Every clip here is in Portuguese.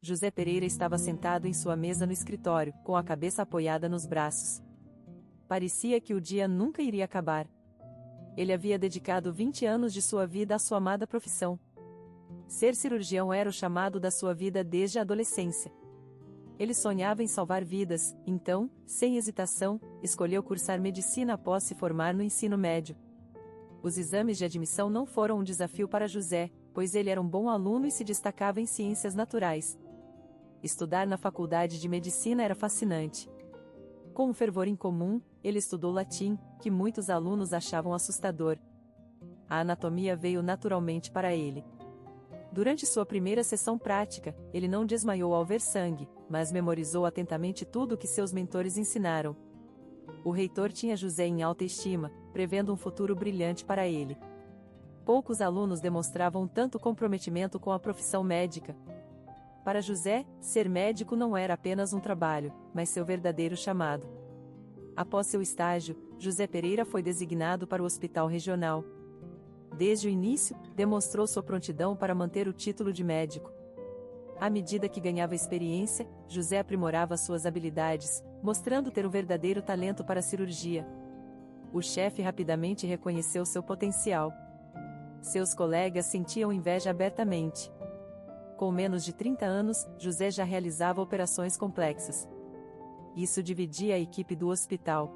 José Pereira estava sentado em sua mesa no escritório, com a cabeça apoiada nos braços. Parecia que o dia nunca iria acabar. Ele havia dedicado 20 anos de sua vida à sua amada profissão. Ser cirurgião era o chamado da sua vida desde a adolescência. Ele sonhava em salvar vidas, então, sem hesitação, escolheu cursar medicina após se formar no ensino médio. Os exames de admissão não foram um desafio para José, pois ele era um bom aluno e se destacava em ciências naturais. Estudar na faculdade de medicina era fascinante. Com um fervor incomum, ele estudou latim, que muitos alunos achavam assustador. A anatomia veio naturalmente para ele. Durante sua primeira sessão prática, ele não desmaiou ao ver sangue, mas memorizou atentamente tudo o que seus mentores ensinaram. O reitor tinha José em alta estima, prevendo um futuro brilhante para ele. Poucos alunos demonstravam tanto comprometimento com a profissão médica. Para José, ser médico não era apenas um trabalho, mas seu verdadeiro chamado. Após seu estágio, José Pereira foi designado para o Hospital Regional. Desde o início, demonstrou sua prontidão para manter o título de médico. À medida que ganhava experiência, José aprimorava suas habilidades, mostrando ter um verdadeiro talento para a cirurgia. O chefe rapidamente reconheceu seu potencial. Seus colegas sentiam inveja abertamente. Com menos de 30 anos, José já realizava operações complexas. Isso dividia a equipe do hospital.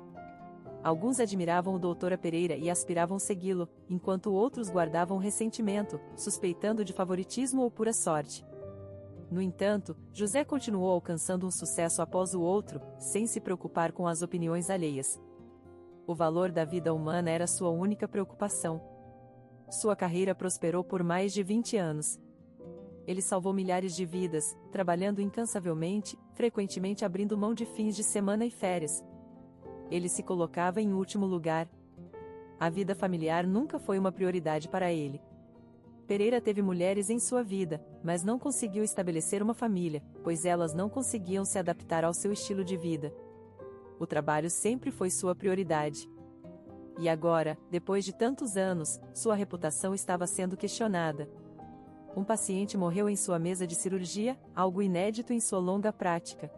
Alguns admiravam o Dr. Pereira e aspiravam segui-lo, enquanto outros guardavam ressentimento, suspeitando de favoritismo ou pura sorte. No entanto, José continuou alcançando um sucesso após o outro, sem se preocupar com as opiniões alheias. O valor da vida humana era sua única preocupação. Sua carreira prosperou por mais de 20 anos. Ele salvou milhares de vidas, trabalhando incansavelmente, frequentemente abrindo mão de fins de semana e férias. Ele se colocava em último lugar. A vida familiar nunca foi uma prioridade para ele. Pereira teve mulheres em sua vida, mas não conseguiu estabelecer uma família, pois elas não conseguiam se adaptar ao seu estilo de vida. O trabalho sempre foi sua prioridade. E agora, depois de tantos anos, sua reputação estava sendo questionada. Um paciente morreu em sua mesa de cirurgia, algo inédito em sua longa prática.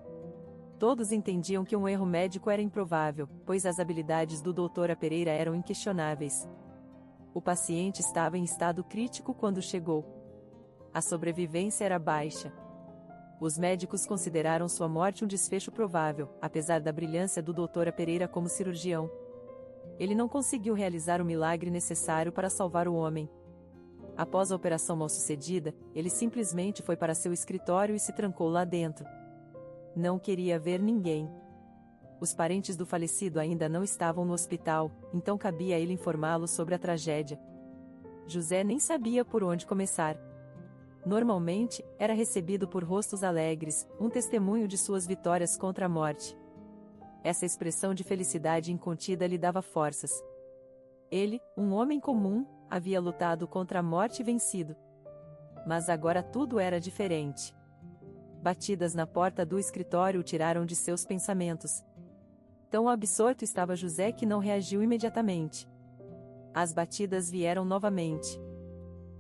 Todos entendiam que um erro médico era improvável, pois as habilidades do Dr. Pereira eram inquestionáveis. O paciente estava em estado crítico quando chegou. A sobrevivência era baixa. Os médicos consideraram sua morte um desfecho provável, apesar da brilhância do Dr. Pereira como cirurgião. Ele não conseguiu realizar o milagre necessário para salvar o homem. Após a operação mal-sucedida, ele simplesmente foi para seu escritório e se trancou lá dentro. Não queria ver ninguém. Os parentes do falecido ainda não estavam no hospital, então cabia a ele informá-los sobre a tragédia. José nem sabia por onde começar. Normalmente, era recebido por rostos alegres, um testemunho de suas vitórias contra a morte. Essa expressão de felicidade incontida lhe dava forças. Ele, um homem comum, havia lutado contra a morte e vencido. Mas agora tudo era diferente. Batidas na porta do escritório o tiraram de seus pensamentos. Tão absorto estava José que não reagiu imediatamente. As batidas vieram novamente.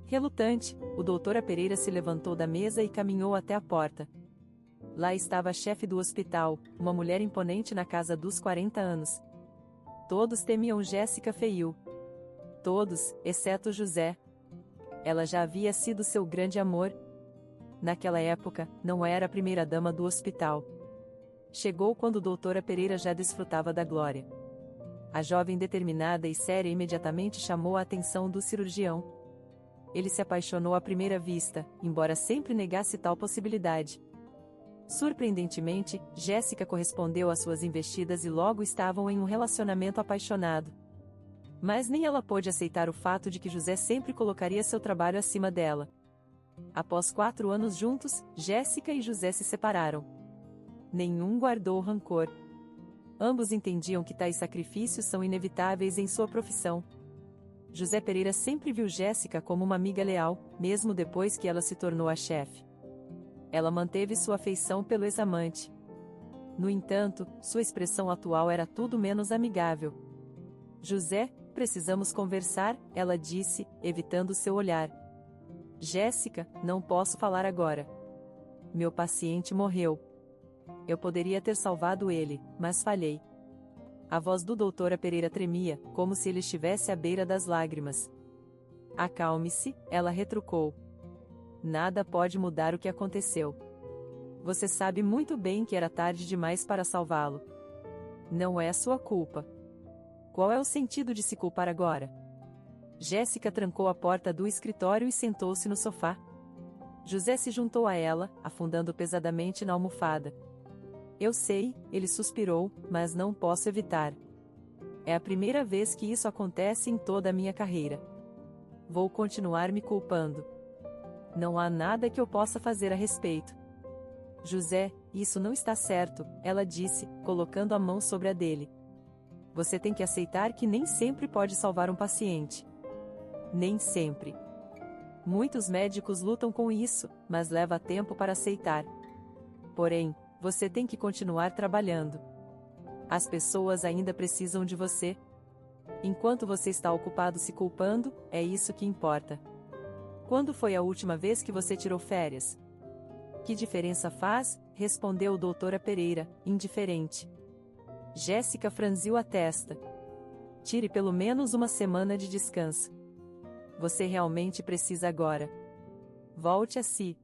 Relutante, o Dr. Pereira se levantou da mesa e caminhou até a porta. Lá estava a chefe do hospital, uma mulher imponente na casa dos 40 anos. Todos temiam Jéssica Feiu. Todos, exceto José. Ela já havia sido seu grande amor. Naquela época, não era a primeira-dama do hospital. Chegou quando o Dr. Pereira já desfrutava da glória. A jovem determinada e séria imediatamente chamou a atenção do cirurgião. Ele se apaixonou à primeira vista, embora sempre negasse tal possibilidade. Surpreendentemente, Jéssica correspondeu às suas investidas e logo estavam em um relacionamento apaixonado. Mas nem ela pôde aceitar o fato de que José sempre colocaria seu trabalho acima dela. Após 4 anos juntos, Jéssica e José se separaram. Nenhum guardou rancor. Ambos entendiam que tais sacrifícios são inevitáveis em sua profissão. José Pereira sempre viu Jéssica como uma amiga leal, mesmo depois que ela se tornou a chefe. Ela manteve sua afeição pelo ex-amante. No entanto, sua expressão atual era tudo menos amigável. José, precisamos conversar, ela disse, evitando seu olhar. Jéssica, não posso falar agora. Meu paciente morreu. Eu poderia ter salvado ele, mas falhei. A voz do Dr. Pereira tremia, como se ele estivesse à beira das lágrimas. Acalme-se, ela retrucou. Nada pode mudar o que aconteceu. Você sabe muito bem que era tarde demais para salvá-lo. Não é sua culpa. Qual é o sentido de se culpar agora? Jéssica trancou a porta do escritório e sentou-se no sofá. José se juntou a ela, afundando pesadamente na almofada. Eu sei, ele suspirou, mas não posso evitar. É a primeira vez que isso acontece em toda a minha carreira. Vou continuar me culpando. Não há nada que eu possa fazer a respeito. José, isso não está certo, ela disse, colocando a mão sobre a dele. Você tem que aceitar que nem sempre pode salvar um paciente. Nem sempre. Muitos médicos lutam com isso, mas leva tempo para aceitar. Porém, você tem que continuar trabalhando. As pessoas ainda precisam de você. Enquanto você está ocupado se culpando, é isso que importa. Quando foi a última vez que você tirou férias? Que diferença faz? Respondeu o Dr. Pereira, indiferente. Jéssica franziu a testa. Tire pelo menos uma semana de descanso. Você realmente precisa agora. Volte a si.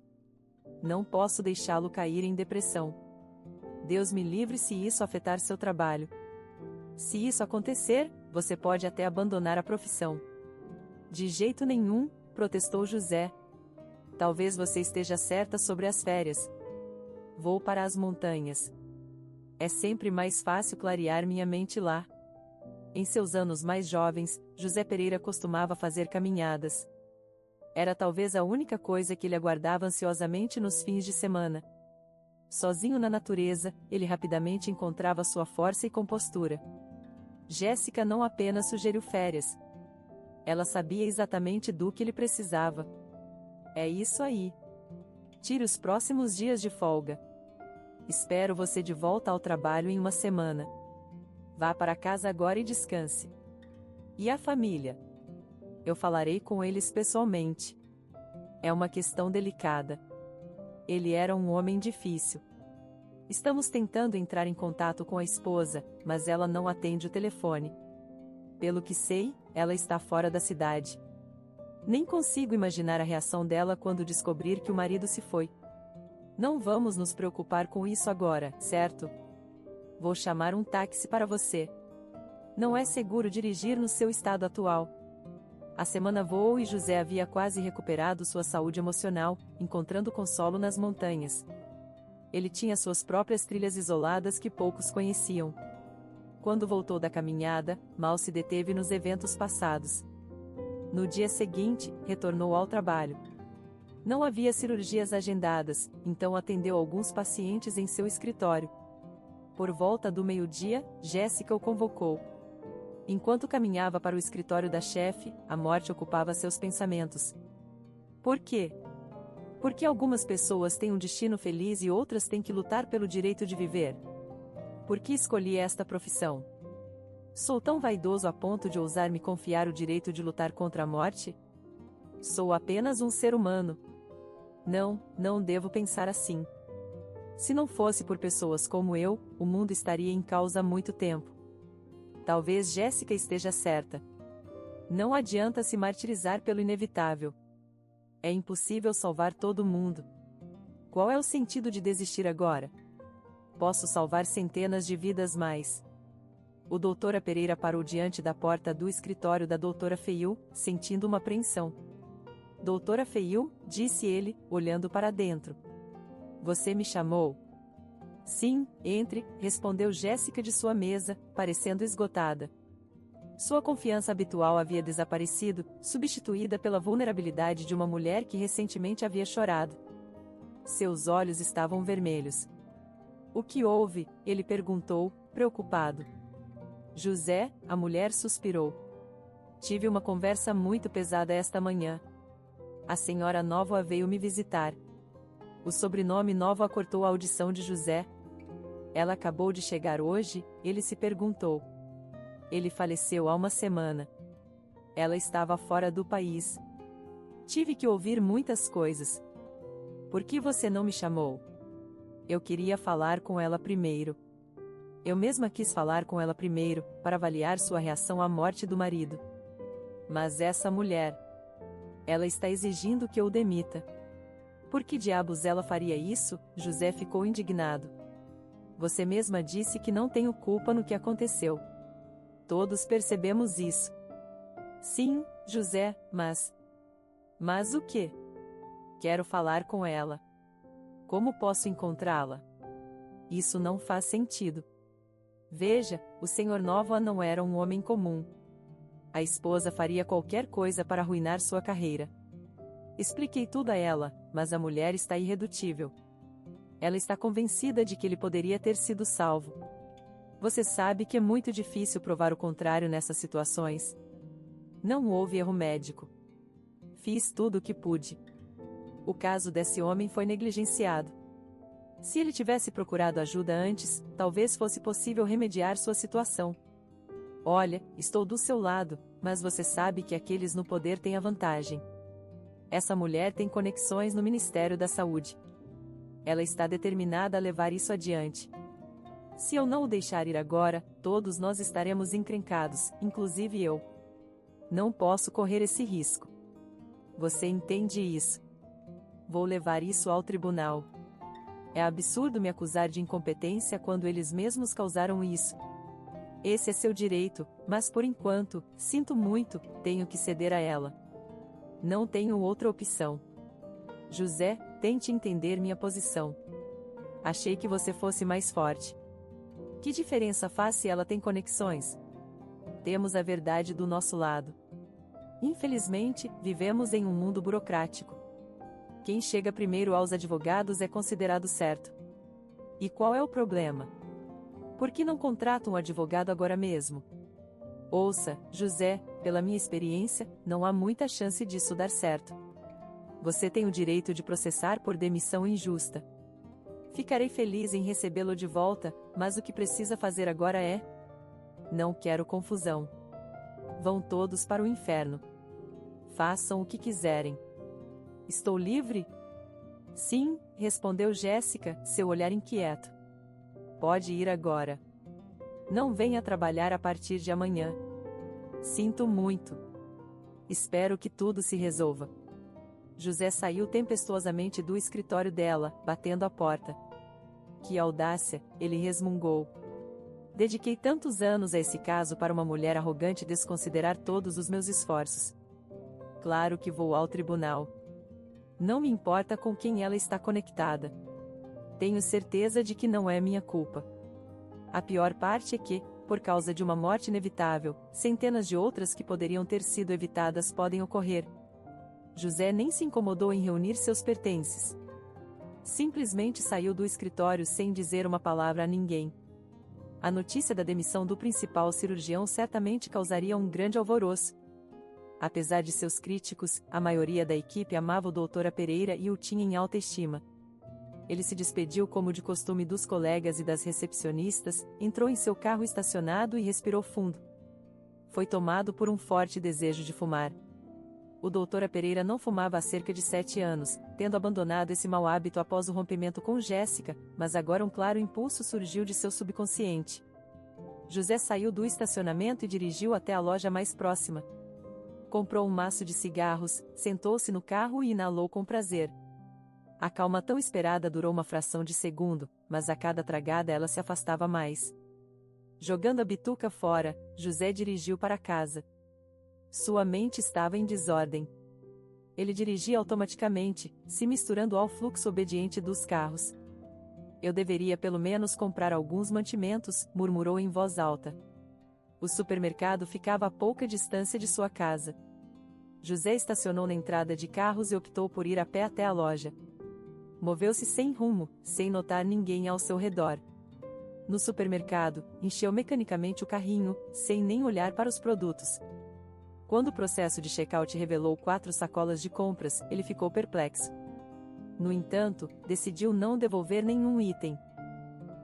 Não posso deixá-lo cair em depressão. Deus me livre se isso afetar seu trabalho. Se isso acontecer, você pode até abandonar a profissão. De jeito nenhum, protestou José. Talvez você esteja certa sobre as férias. Vou para as montanhas. É sempre mais fácil clarear minha mente lá. Em seus anos mais jovens, José Pereira costumava fazer caminhadas. Era talvez a única coisa que ele aguardava ansiosamente nos fins de semana. Sozinho na natureza, ele rapidamente encontrava sua força e compostura. Jéssica não apenas sugeriu férias. Ela sabia exatamente do que ele precisava. É isso aí. Tire os próximos dias de folga. Espero você de volta ao trabalho em uma semana. Vá para casa agora e descanse. E a família? Eu falarei com eles pessoalmente. É uma questão delicada. Ele era um homem difícil. Estamos tentando entrar em contato com a esposa, mas ela não atende o telefone. Pelo que sei, ela está fora da cidade. Nem consigo imaginar a reação dela quando descobrir que o marido se foi. Não vamos nos preocupar com isso agora, certo? Vou chamar um táxi para você. Não é seguro dirigir no seu estado atual. A semana voou e José havia quase recuperado sua saúde emocional, encontrando consolo nas montanhas. Ele tinha suas próprias trilhas isoladas que poucos conheciam. Quando voltou da caminhada, mal se deteve nos eventos passados. No dia seguinte, retornou ao trabalho. Não havia cirurgias agendadas, então atendeu alguns pacientes em seu escritório. Por volta do meio-dia, Jéssica o convocou. Enquanto caminhava para o escritório da chefe, a morte ocupava seus pensamentos. Por quê? Por que algumas pessoas têm um destino feliz e outras têm que lutar pelo direito de viver? Por que escolhi esta profissão? Sou tão vaidoso a ponto de ousar me confiar o direito de lutar contra a morte? Sou apenas um ser humano. Não devo pensar assim. Se não fosse por pessoas como eu, o mundo estaria em causa há muito tempo. Talvez Jéssica esteja certa. Não adianta se martirizar pelo inevitável. É impossível salvar todo mundo. Qual é o sentido de desistir agora? Posso salvar centenas de vidas mais. O Dr. Pereira parou diante da porta do escritório da doutora Feiu, sentindo uma apreensão. Doutora Feiu, disse ele, olhando para dentro. Você me chamou? Sim, entre, respondeu Jéssica de sua mesa, parecendo esgotada. Sua confiança habitual havia desaparecido, substituída pela vulnerabilidade de uma mulher que recentemente havia chorado. Seus olhos estavam vermelhos. O que houve? Ele perguntou, preocupado. José, a mulher suspirou. Tive uma conversa muito pesada esta manhã. A senhora Nova veio me visitar. O sobrenome Nova cortou a audição de José. Ela acabou de chegar hoje? Ele se perguntou. Ele faleceu há uma semana. Ela estava fora do país. Tive que ouvir muitas coisas. Por que você não me chamou? Eu queria falar com ela primeiro. Eu mesma quis falar com ela primeiro, para avaliar sua reação à morte do marido. Mas essa mulher. Ela está exigindo que eu o demita. Por que diabos ela faria isso? José ficou indignado. Você mesma disse que não tenho culpa no que aconteceu. Todos percebemos isso. Sim, José, mas... Mas o quê? Quero falar com ela. Como posso encontrá-la? Isso não faz sentido. Veja, o Sr. Nova não era um homem comum. A esposa faria qualquer coisa para arruinar sua carreira. Expliquei tudo a ela, mas a mulher está irredutível. Ela está convencida de que ele poderia ter sido salvo. Você sabe que é muito difícil provar o contrário nessas situações. Não houve erro médico. Fiz tudo o que pude. O caso desse homem foi negligenciado. Se ele tivesse procurado ajuda antes, talvez fosse possível remediar sua situação. Olha, estou do seu lado, mas você sabe que aqueles no poder têm a vantagem. Essa mulher tem conexões no Ministério da Saúde. Ela está determinada a levar isso adiante. Se eu não o deixar ir agora, todos nós estaremos encrencados, inclusive eu. Não posso correr esse risco. Você entende isso? Vou levar isso ao tribunal. É absurdo me acusar de incompetência quando eles mesmos causaram isso. Esse é seu direito, mas por enquanto, sinto muito, tenho que ceder a ela. Não tenho outra opção. José, tente entender minha posição. Achei que você fosse mais forte. Que diferença faz se ela tem conexões? Temos a verdade do nosso lado. Infelizmente, vivemos em um mundo burocrático. Quem chega primeiro aos advogados é considerado certo. E qual é o problema? Por que não contrata um advogado agora mesmo? Ouça, José, pela minha experiência, não há muita chance disso dar certo. Você tem o direito de processar por demissão injusta. Ficarei feliz em recebê-lo de volta, mas o que precisa fazer agora é... Não quero confusão. Vão todos para o inferno. Façam o que quiserem. Estou livre? Sim, respondeu Jéssica, seu olhar inquieto. Pode ir agora. Não venha trabalhar a partir de amanhã. Sinto muito. Espero que tudo se resolva. José saiu tempestuosamente do escritório dela, batendo a porta. Que audácia, ele resmungou. Dediquei tantos anos a esse caso para uma mulher arrogante desconsiderar todos os meus esforços. Claro que vou ao tribunal. Não me importa com quem ela está conectada. Tenho certeza de que não é minha culpa. A pior parte é que, por causa de uma morte inevitável, centenas de outras que poderiam ter sido evitadas podem ocorrer. José nem se incomodou em reunir seus pertences. Simplesmente saiu do escritório sem dizer uma palavra a ninguém. A notícia da demissão do principal cirurgião certamente causaria um grande alvoroço. Apesar de seus críticos, a maioria da equipe amava o Dr. Pereira e o tinha em alta estima. Ele se despediu como de costume dos colegas e das recepcionistas, entrou em seu carro estacionado e respirou fundo. Foi tomado por um forte desejo de fumar. O Dr. Pereira não fumava há cerca de 7 anos, tendo abandonado esse mau hábito após o rompimento com Jéssica, mas agora um claro impulso surgiu de seu subconsciente. José saiu do estacionamento e dirigiu até a loja mais próxima. Comprou um maço de cigarros, sentou-se no carro e inalou com prazer. A calma tão esperada durou uma fração de segundo, mas a cada tragada ela se afastava mais. Jogando a bituca fora, José dirigiu para casa. Sua mente estava em desordem. Ele dirigia automaticamente, se misturando ao fluxo obediente dos carros. Eu deveria pelo menos comprar alguns mantimentos, murmurou em voz alta. O supermercado ficava a pouca distância de sua casa. José estacionou na entrada de carros e optou por ir a pé até a loja. Moveu-se sem rumo, sem notar ninguém ao seu redor. No supermercado, encheu mecanicamente o carrinho, sem nem olhar para os produtos. Quando o processo de check-out revelou 4 sacolas de compras, ele ficou perplexo. No entanto, decidiu não devolver nenhum item.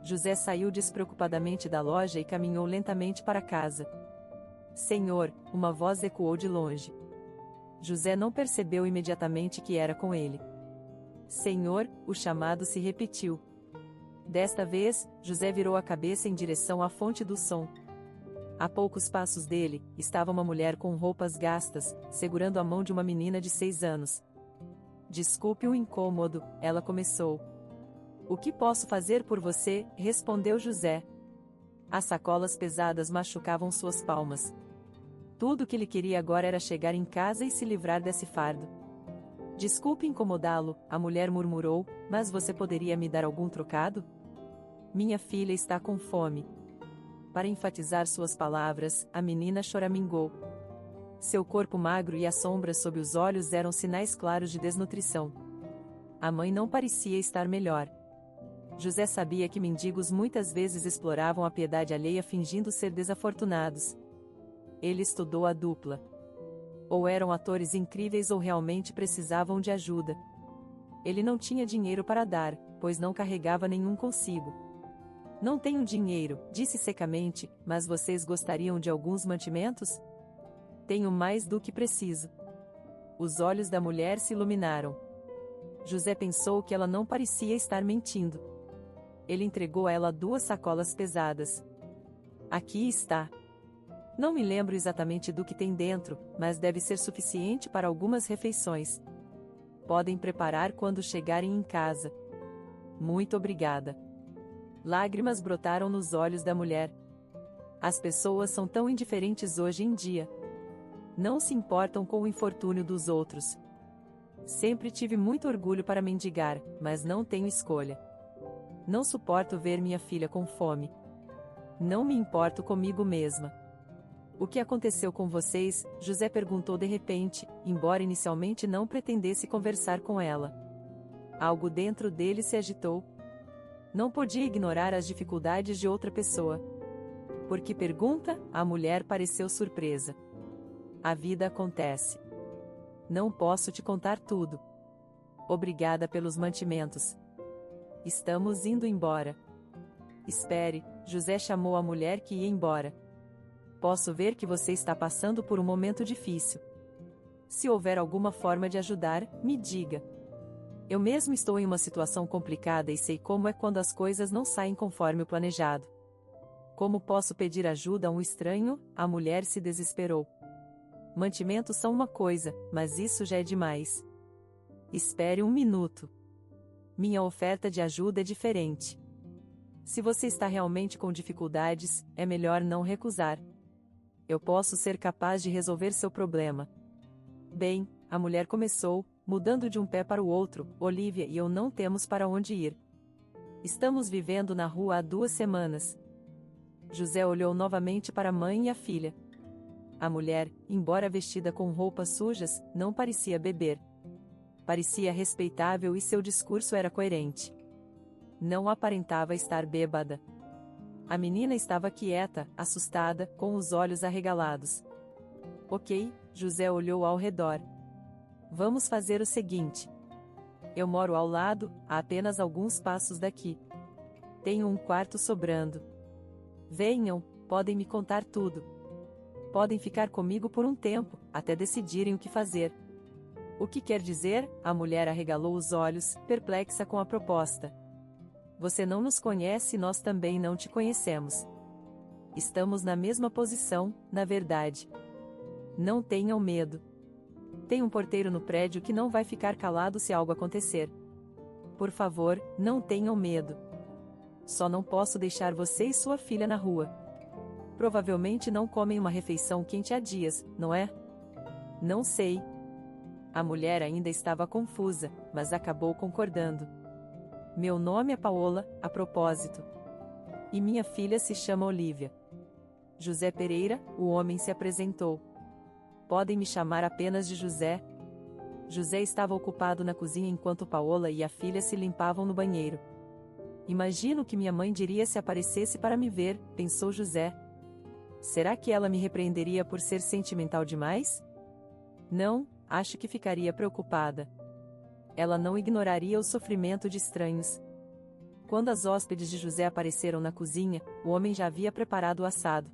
José saiu despreocupadamente da loja e caminhou lentamente para casa. Senhor, uma voz ecoou de longe. José não percebeu imediatamente que era com ele. Senhor, o chamado se repetiu. Desta vez, José virou a cabeça em direção à fonte do som. A poucos passos dele, estava uma mulher com roupas gastas, segurando a mão de uma menina de 6 anos. Desculpe o incômodo, ela começou. O que posso fazer por você? Respondeu José. As sacolas pesadas machucavam suas palmas. Tudo que ele queria agora era chegar em casa e se livrar desse fardo. Desculpe incomodá-lo, a mulher murmurou, mas você poderia me dar algum trocado? Minha filha está com fome. Para enfatizar suas palavras, a menina choramingou. Seu corpo magro e as sombras sob os olhos eram sinais claros de desnutrição. A mãe não parecia estar melhor. José sabia que mendigos muitas vezes exploravam a piedade alheia fingindo ser desafortunados. Ele estudou a dupla. Ou eram atores incríveis ou realmente precisavam de ajuda. Ele não tinha dinheiro para dar, pois não carregava nenhum consigo. Não tenho dinheiro, disse secamente, mas vocês gostariam de alguns mantimentos? Tenho mais do que preciso. Os olhos da mulher se iluminaram. José pensou que ela não parecia estar mentindo. Ele entregou a ela 2 sacolas pesadas. Aqui está. Não me lembro exatamente do que tem dentro, mas deve ser suficiente para algumas refeições. Podem preparar quando chegarem em casa. Muito obrigada. Lágrimas brotaram nos olhos da mulher. As pessoas são tão indiferentes hoje em dia. Não se importam com o infortúnio dos outros. Sempre tive muito orgulho para mendigar, mas não tenho escolha. Não suporto ver minha filha com fome. Não me importo comigo mesma. O que aconteceu com vocês? José perguntou de repente, embora inicialmente não pretendesse conversar com ela. Algo dentro dele se agitou. Não podia ignorar as dificuldades de outra pessoa. Por que pergunta? A mulher pareceu surpresa. A vida acontece. Não posso te contar tudo. Obrigada pelos mantimentos. Estamos indo embora. Espere, José chamou a mulher que ia embora. Posso ver que você está passando por um momento difícil. Se houver alguma forma de ajudar, me diga. Eu mesmo estou em uma situação complicada e sei como é quando as coisas não saem conforme o planejado. Como posso pedir ajuda a um estranho? A mulher se desesperou. Mantimentos são uma coisa, mas isso já é demais. Espere um minuto. Minha oferta de ajuda é diferente. Se você está realmente com dificuldades, é melhor não recusar. Eu posso ser capaz de resolver seu problema. Bem, a mulher começou, mudando de um pé para o outro, Olivia e eu não temos para onde ir. Estamos vivendo na rua há 2 semanas. José olhou novamente para a mãe e a filha. A mulher, embora vestida com roupas sujas, não parecia beber. Parecia respeitável e seu discurso era coerente. Não aparentava estar bêbada. A menina estava quieta, assustada, com os olhos arregalados. Ok, José olhou ao redor. Vamos fazer o seguinte. Eu moro ao lado, a apenas alguns passos daqui. Tenho um quarto sobrando. Venham, podem me contar tudo. Podem ficar comigo por um tempo, até decidirem o que fazer. O que quer dizer? A mulher arregalou os olhos, perplexa com a proposta. Você não nos conhece e nós também não te conhecemos. Estamos na mesma posição, na verdade. Não tenham medo. Tem um porteiro no prédio que não vai ficar calado se algo acontecer. Por favor, não tenham medo. Só não posso deixar você e sua filha na rua. Provavelmente não comem uma refeição quente há dias, não é? Não sei. A mulher ainda estava confusa, mas acabou concordando. Meu nome é Paola, a propósito. E minha filha se chama Olivia. José Pereira, o homem se apresentou. Podem me chamar apenas de José. José estava ocupado na cozinha enquanto Paola e a filha se limpavam no banheiro. Imagino que minha mãe diria se aparecesse para me ver, pensou José. Será que ela me repreenderia por ser sentimental demais? Não, acho que ficaria preocupada. Ela não ignoraria o sofrimento de estranhos. Quando as hóspedes de José apareceram na cozinha, o homem já havia preparado o assado.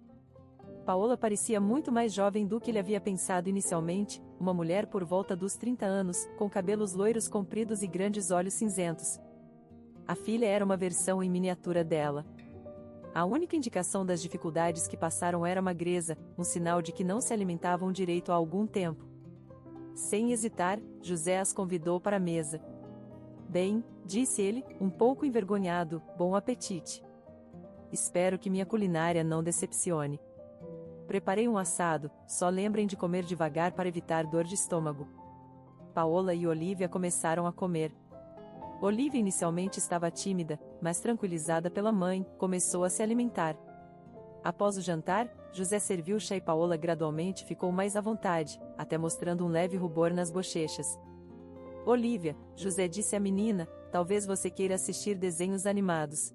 Paola parecia muito mais jovem do que ele havia pensado inicialmente, uma mulher por volta dos 30 anos, com cabelos loiros compridos e grandes olhos cinzentos. A filha era uma versão em miniatura dela. A única indicação das dificuldades que passaram era a magreza, um sinal de que não se alimentavam direito há algum tempo. Sem hesitar, José as convidou para a mesa. Bem, disse ele, um pouco envergonhado, bom apetite. Espero que minha culinária não decepcione. Preparei um assado, só lembrem de comer devagar para evitar dor de estômago. Paola e Olívia começaram a comer. Olívia inicialmente estava tímida, mas tranquilizada pela mãe, começou a se alimentar. Após o jantar, José serviu chá e Paola gradualmente ficou mais à vontade, até mostrando um leve rubor nas bochechas. Olívia, José disse à menina, talvez você queira assistir desenhos animados.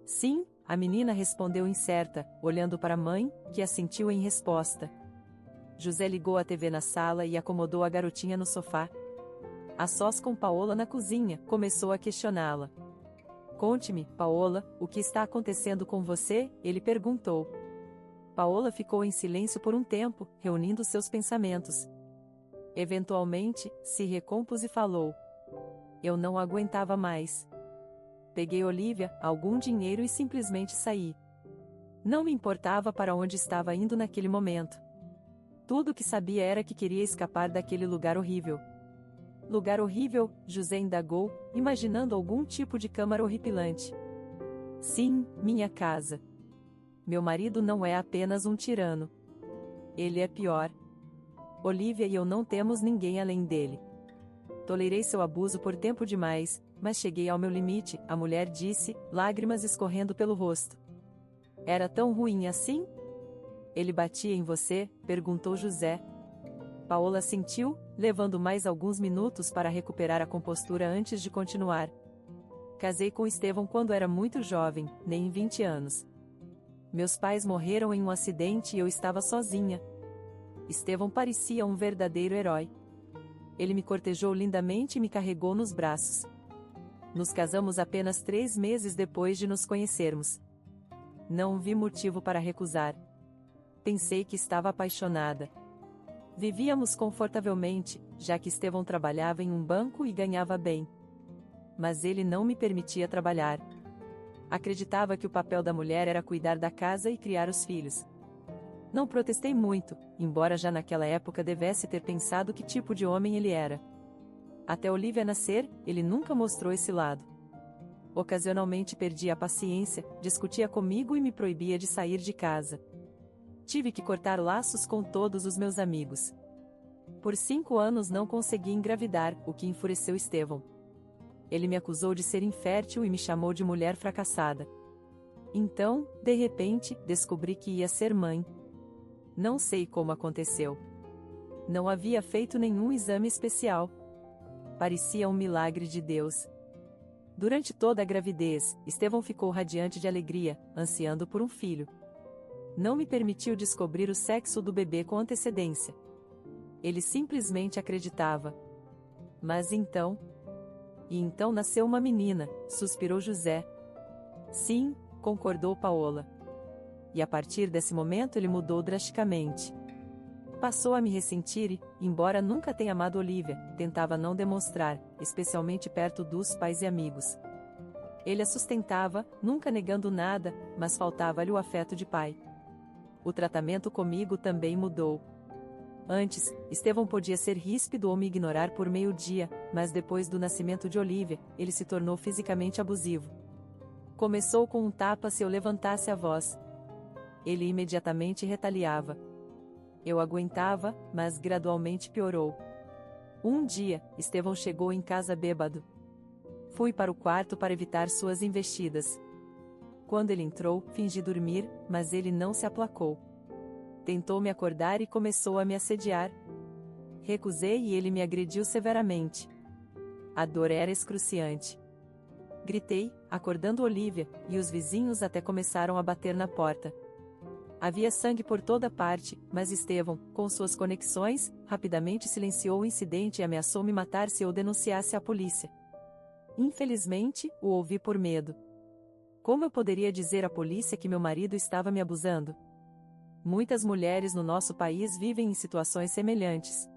Sim, a menina respondeu incerta, olhando para a mãe, que assentiu em resposta. José ligou a TV na sala e acomodou a garotinha no sofá. A sós com Paola na cozinha, começou a questioná-la. Conte-me, Paola, o que está acontecendo com você? Ele perguntou. Paola ficou em silêncio por um tempo, reunindo seus pensamentos. Eventualmente, se recompôs e falou. Eu não aguentava mais. Peguei Olívia, algum dinheiro e simplesmente saí. Não me importava para onde estava indo naquele momento. Tudo o que sabia era que queria escapar daquele lugar horrível. Lugar horrível, José indagou, imaginando algum tipo de câmara horripilante. Sim, minha casa. Meu marido não é apenas um tirano. Ele é pior. Olívia e eu não temos ninguém além dele. Tolerei seu abuso por tempo demais, mas cheguei ao meu limite, a mulher disse, lágrimas escorrendo pelo rosto. Era tão ruim assim? Ele batia em você? Perguntou José. Paola assentiu, levando mais alguns minutos para recuperar a compostura antes de continuar. Casei com Estevão quando era muito jovem, nem 20 anos. Meus pais morreram em um acidente e eu estava sozinha. Estevão parecia um verdadeiro herói. Ele me cortejou lindamente e me carregou nos braços. Nos casamos apenas 3 meses depois de nos conhecermos. Não vi motivo para recusar. Pensei que estava apaixonada. Vivíamos confortavelmente, já que Estevão trabalhava em um banco e ganhava bem. Mas ele não me permitia trabalhar. Acreditava que o papel da mulher era cuidar da casa e criar os filhos. Não protestei muito, embora já naquela época devesse ter pensado que tipo de homem ele era. Até Olívia nascer, ele nunca mostrou esse lado. Ocasionalmente perdia a paciência, discutia comigo e me proibia de sair de casa. Tive que cortar laços com todos os meus amigos. Por 5 anos não consegui engravidar, o que enfureceu Estevão. Ele me acusou de ser infértil e me chamou de mulher fracassada. Então, de repente, descobri que ia ser mãe. Não sei como aconteceu. Não havia feito nenhum exame especial. Parecia um milagre de Deus. Durante toda a gravidez, Estevão ficou radiante de alegria, ansiando por um filho. Não me permitiu descobrir o sexo do bebê com antecedência. Ele simplesmente acreditava. Mas então... E então nasceu uma menina, suspirou José. Sim, concordou Paola. E a partir desse momento ele mudou drasticamente. Passou a me ressentir e, embora nunca tenha amado Olívia, tentava não demonstrar, especialmente perto dos pais e amigos. Ele a sustentava, nunca negando nada, mas faltava-lhe o afeto de pai. O tratamento comigo também mudou. Antes, Estevão podia ser ríspido ou me ignorar por meio-dia, mas depois do nascimento de Olívia, ele se tornou fisicamente abusivo. Começou com um tapa se eu levantasse a voz. Ele imediatamente retaliava. Eu aguentava, mas gradualmente piorou. Um dia, Estevão chegou em casa bêbado. Fui para o quarto para evitar suas investidas. Quando ele entrou, fingi dormir, mas ele não se aplacou. Tentou me acordar e começou a me assediar. Recusei e ele me agrediu severamente. A dor era excruciante. Gritei, acordando Olívia, e os vizinhos até começaram a bater na porta. Havia sangue por toda parte, mas Estevão, com suas conexões, rapidamente silenciou o incidente e ameaçou me matar se eu denunciasse à polícia. Infelizmente, o ouvi por medo. Como eu poderia dizer à polícia que meu marido estava me abusando? Muitas mulheres no nosso país vivem em situações semelhantes.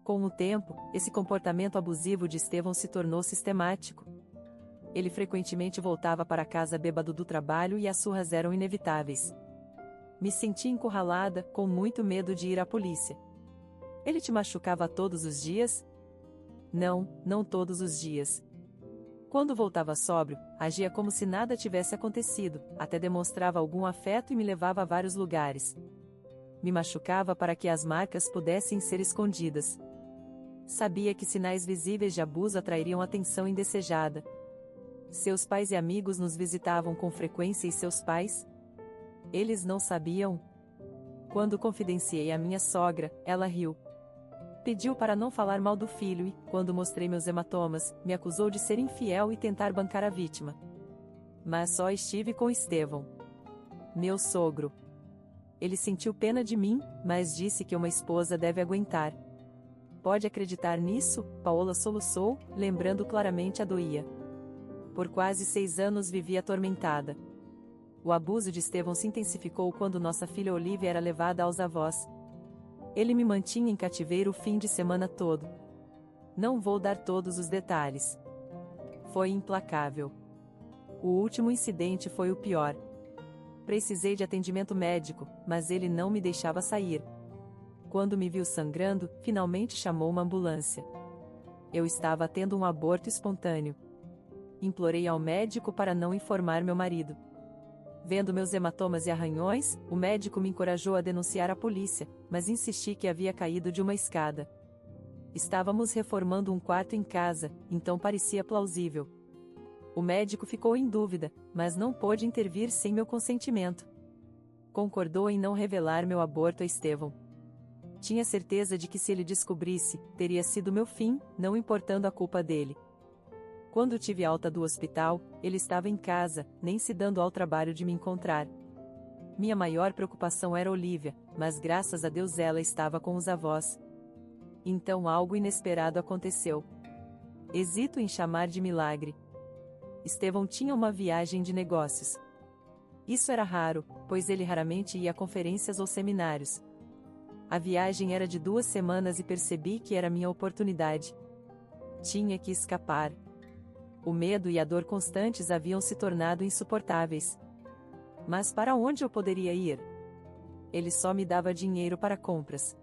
Com o tempo, esse comportamento abusivo de Estevão se tornou sistemático. Ele frequentemente voltava para casa bêbado do trabalho e as surras eram inevitáveis. Me senti encurralada, com muito medo de ir à polícia. Ele te machucava todos os dias? Não, não todos os dias. Quando voltava sóbrio, agia como se nada tivesse acontecido, até demonstrava algum afeto e me levava a vários lugares. Me machucava para que as marcas pudessem ser escondidas. Sabia que sinais visíveis de abuso atrairiam atenção indesejada. Seus pais e amigos nos visitavam com frequência e seus pais? Eles não sabiam? Quando confidenciei à minha sogra, ela riu. Pediu para não falar mal do filho e, quando mostrei meus hematomas, me acusou de ser infiel e tentar bancar a vítima. Mas só estive com Estevão, meu sogro. Ele sentiu pena de mim, mas disse que uma esposa deve aguentar. Pode acreditar nisso? Paola soluçou, lembrando claramente a doía. Por quase 6 anos vivi atormentada. O abuso de Estevão se intensificou quando nossa filha Olivia era levada aos avós. Ele me mantinha em cativeiro o fim de semana todo. Não vou dar todos os detalhes. Foi implacável. O último incidente foi o pior. Precisei de atendimento médico, mas ele não me deixava sair. Quando me viu sangrando, finalmente chamou uma ambulância. Eu estava tendo um aborto espontâneo. Implorei ao médico para não informar meu marido. Vendo meus hematomas e arranhões, o médico me encorajou a denunciar a polícia, mas insisti que havia caído de uma escada. Estávamos reformando um quarto em casa, então parecia plausível. O médico ficou em dúvida, mas não pôde intervir sem meu consentimento. Concordou em não revelar meu aborto a Estevão. Tinha certeza de que se ele descobrisse, teria sido meu fim, não importando a culpa dele. Quando tive alta do hospital, ele estava em casa, nem se dando ao trabalho de me encontrar. Minha maior preocupação era Olivia, mas graças a Deus ela estava com os avós. Então algo inesperado aconteceu. Hesito em chamar de milagre. Estevão tinha uma viagem de negócios. Isso era raro, pois ele raramente ia a conferências ou seminários. A viagem era de 2 semanas e percebi que era minha oportunidade. Tinha que escapar. O medo e a dor constantes haviam se tornado insuportáveis. Mas para onde eu poderia ir? Ele só me dava dinheiro para compras.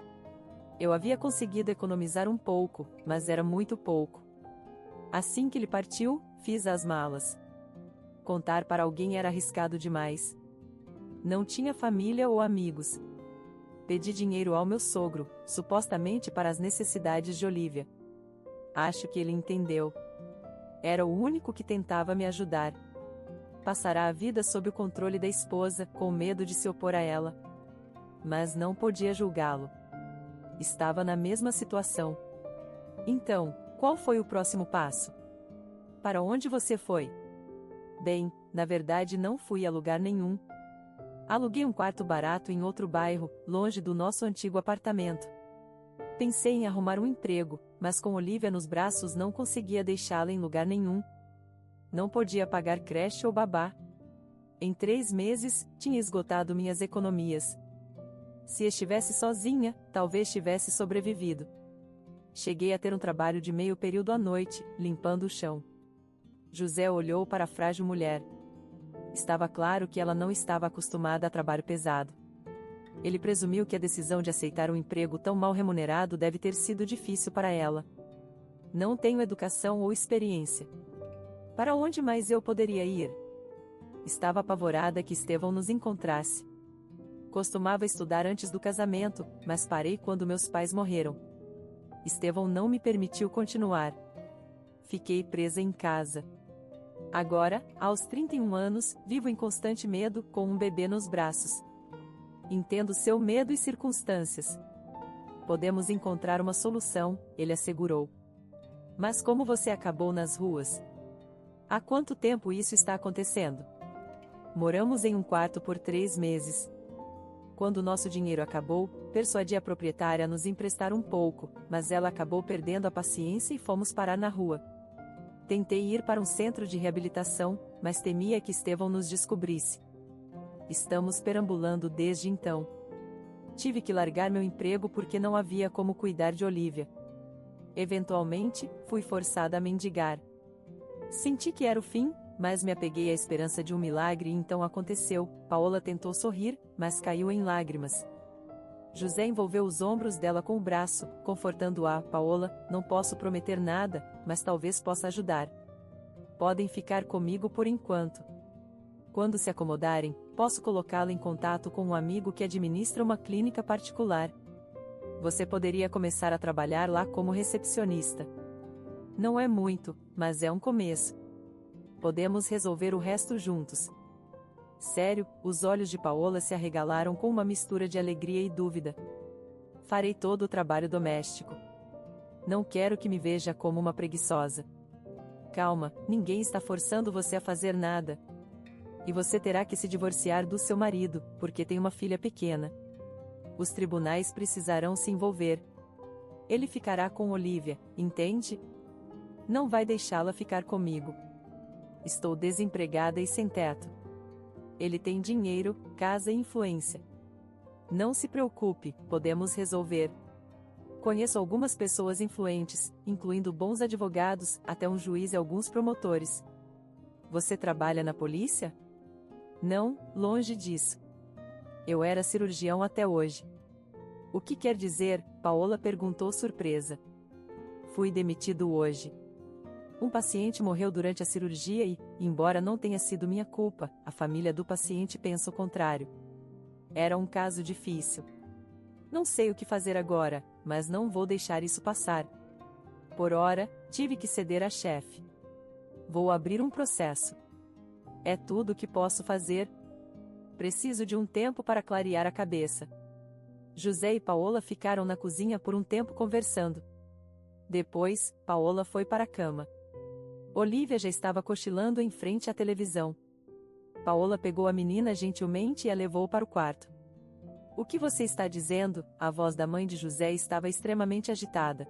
Eu havia conseguido economizar um pouco, mas era muito pouco. Assim que ele partiu, fiz as malas. Contar para alguém era arriscado demais. Não tinha família ou amigos. Pedi dinheiro ao meu sogro, supostamente para as necessidades de Olivia. Acho que ele entendeu. Era o único que tentava me ajudar. Passará a vida sob o controle da esposa, com medo de se opor a ela. Mas não podia julgá-lo. Estava na mesma situação. Então, qual foi o próximo passo? Para onde você foi? Bem, na verdade não fui a lugar nenhum. Aluguei um quarto barato em outro bairro, longe do nosso antigo apartamento. Pensei em arrumar um emprego, mas com Olivia nos braços não conseguia deixá-la em lugar nenhum. Não podia pagar creche ou babá. Em 3 meses, tinha esgotado minhas economias. Se estivesse sozinha, talvez tivesse sobrevivido. Cheguei a ter um trabalho de meio período à noite, limpando o chão. José olhou para a frágil mulher. Estava claro que ela não estava acostumada a trabalho pesado. Ele presumiu que a decisão de aceitar um emprego tão mal remunerado deve ter sido difícil para ela. Não tenho educação ou experiência. Para onde mais eu poderia ir? Estava apavorada que Estevão nos encontrasse. Costumava estudar antes do casamento, mas parei quando meus pais morreram. Estevão não me permitiu continuar. Fiquei presa em casa. Agora, aos 31 anos, vivo em constante medo, com um bebê nos braços. Entendo seu medo e circunstâncias. Podemos encontrar uma solução, ele assegurou. Mas como você acabou nas ruas? Há quanto tempo isso está acontecendo? Moramos em um quarto por 3 meses. Quando nosso dinheiro acabou, persuadi a proprietária a nos emprestar um pouco, mas ela acabou perdendo a paciência e fomos parar na rua. Tentei ir para um centro de reabilitação, mas temia que Estevão nos descobrisse. Estamos perambulando desde então. Tive que largar meu emprego porque não havia como cuidar de Olivia. Eventualmente, fui forçada a mendigar. Senti que era o fim, mas me apeguei à esperança de um milagre e então aconteceu. Paola tentou sorrir, mas caiu em lágrimas. José envolveu os ombros dela com o braço, confortando-a. Paola, não posso prometer nada, mas talvez possa ajudar. Podem ficar comigo por enquanto. Quando se acomodarem, posso colocá-la em contato com um amigo que administra uma clínica particular. Você poderia começar a trabalhar lá como recepcionista. Não é muito, mas é um começo. Podemos resolver o resto juntos. Sério, os olhos de Paola se arregalaram com uma mistura de alegria e dúvida. Farei todo o trabalho doméstico. Não quero que me veja como uma preguiçosa. Calma, ninguém está forçando você a fazer nada. E você terá que se divorciar do seu marido, porque tem uma filha pequena. Os tribunais precisarão se envolver. Ele ficará com Olivia, entende? Não vai deixá-la ficar comigo. Estou desempregada e sem teto. Ele tem dinheiro, casa e influência. Não se preocupe, podemos resolver. Conheço algumas pessoas influentes, incluindo bons advogados, até um juiz e alguns promotores. Você trabalha na polícia? Não, longe disso. Eu era cirurgião até hoje. O que quer dizer? Paola perguntou surpresa. Fui demitido hoje. Um paciente morreu durante a cirurgia e, embora não tenha sido minha culpa, a família do paciente pensa o contrário. Era um caso difícil. Não sei o que fazer agora, mas não vou deixar isso passar. Por ora, tive que ceder à chefe. Vou abrir um processo. É tudo o que posso fazer. Preciso de um tempo para clarear a cabeça. José e Paola ficaram na cozinha por um tempo conversando. Depois, Paola foi para a cama. Olivia já estava cochilando em frente à televisão. Paola pegou a menina gentilmente e a levou para o quarto. O que você está dizendo? A voz da mãe de José estava extremamente agitada.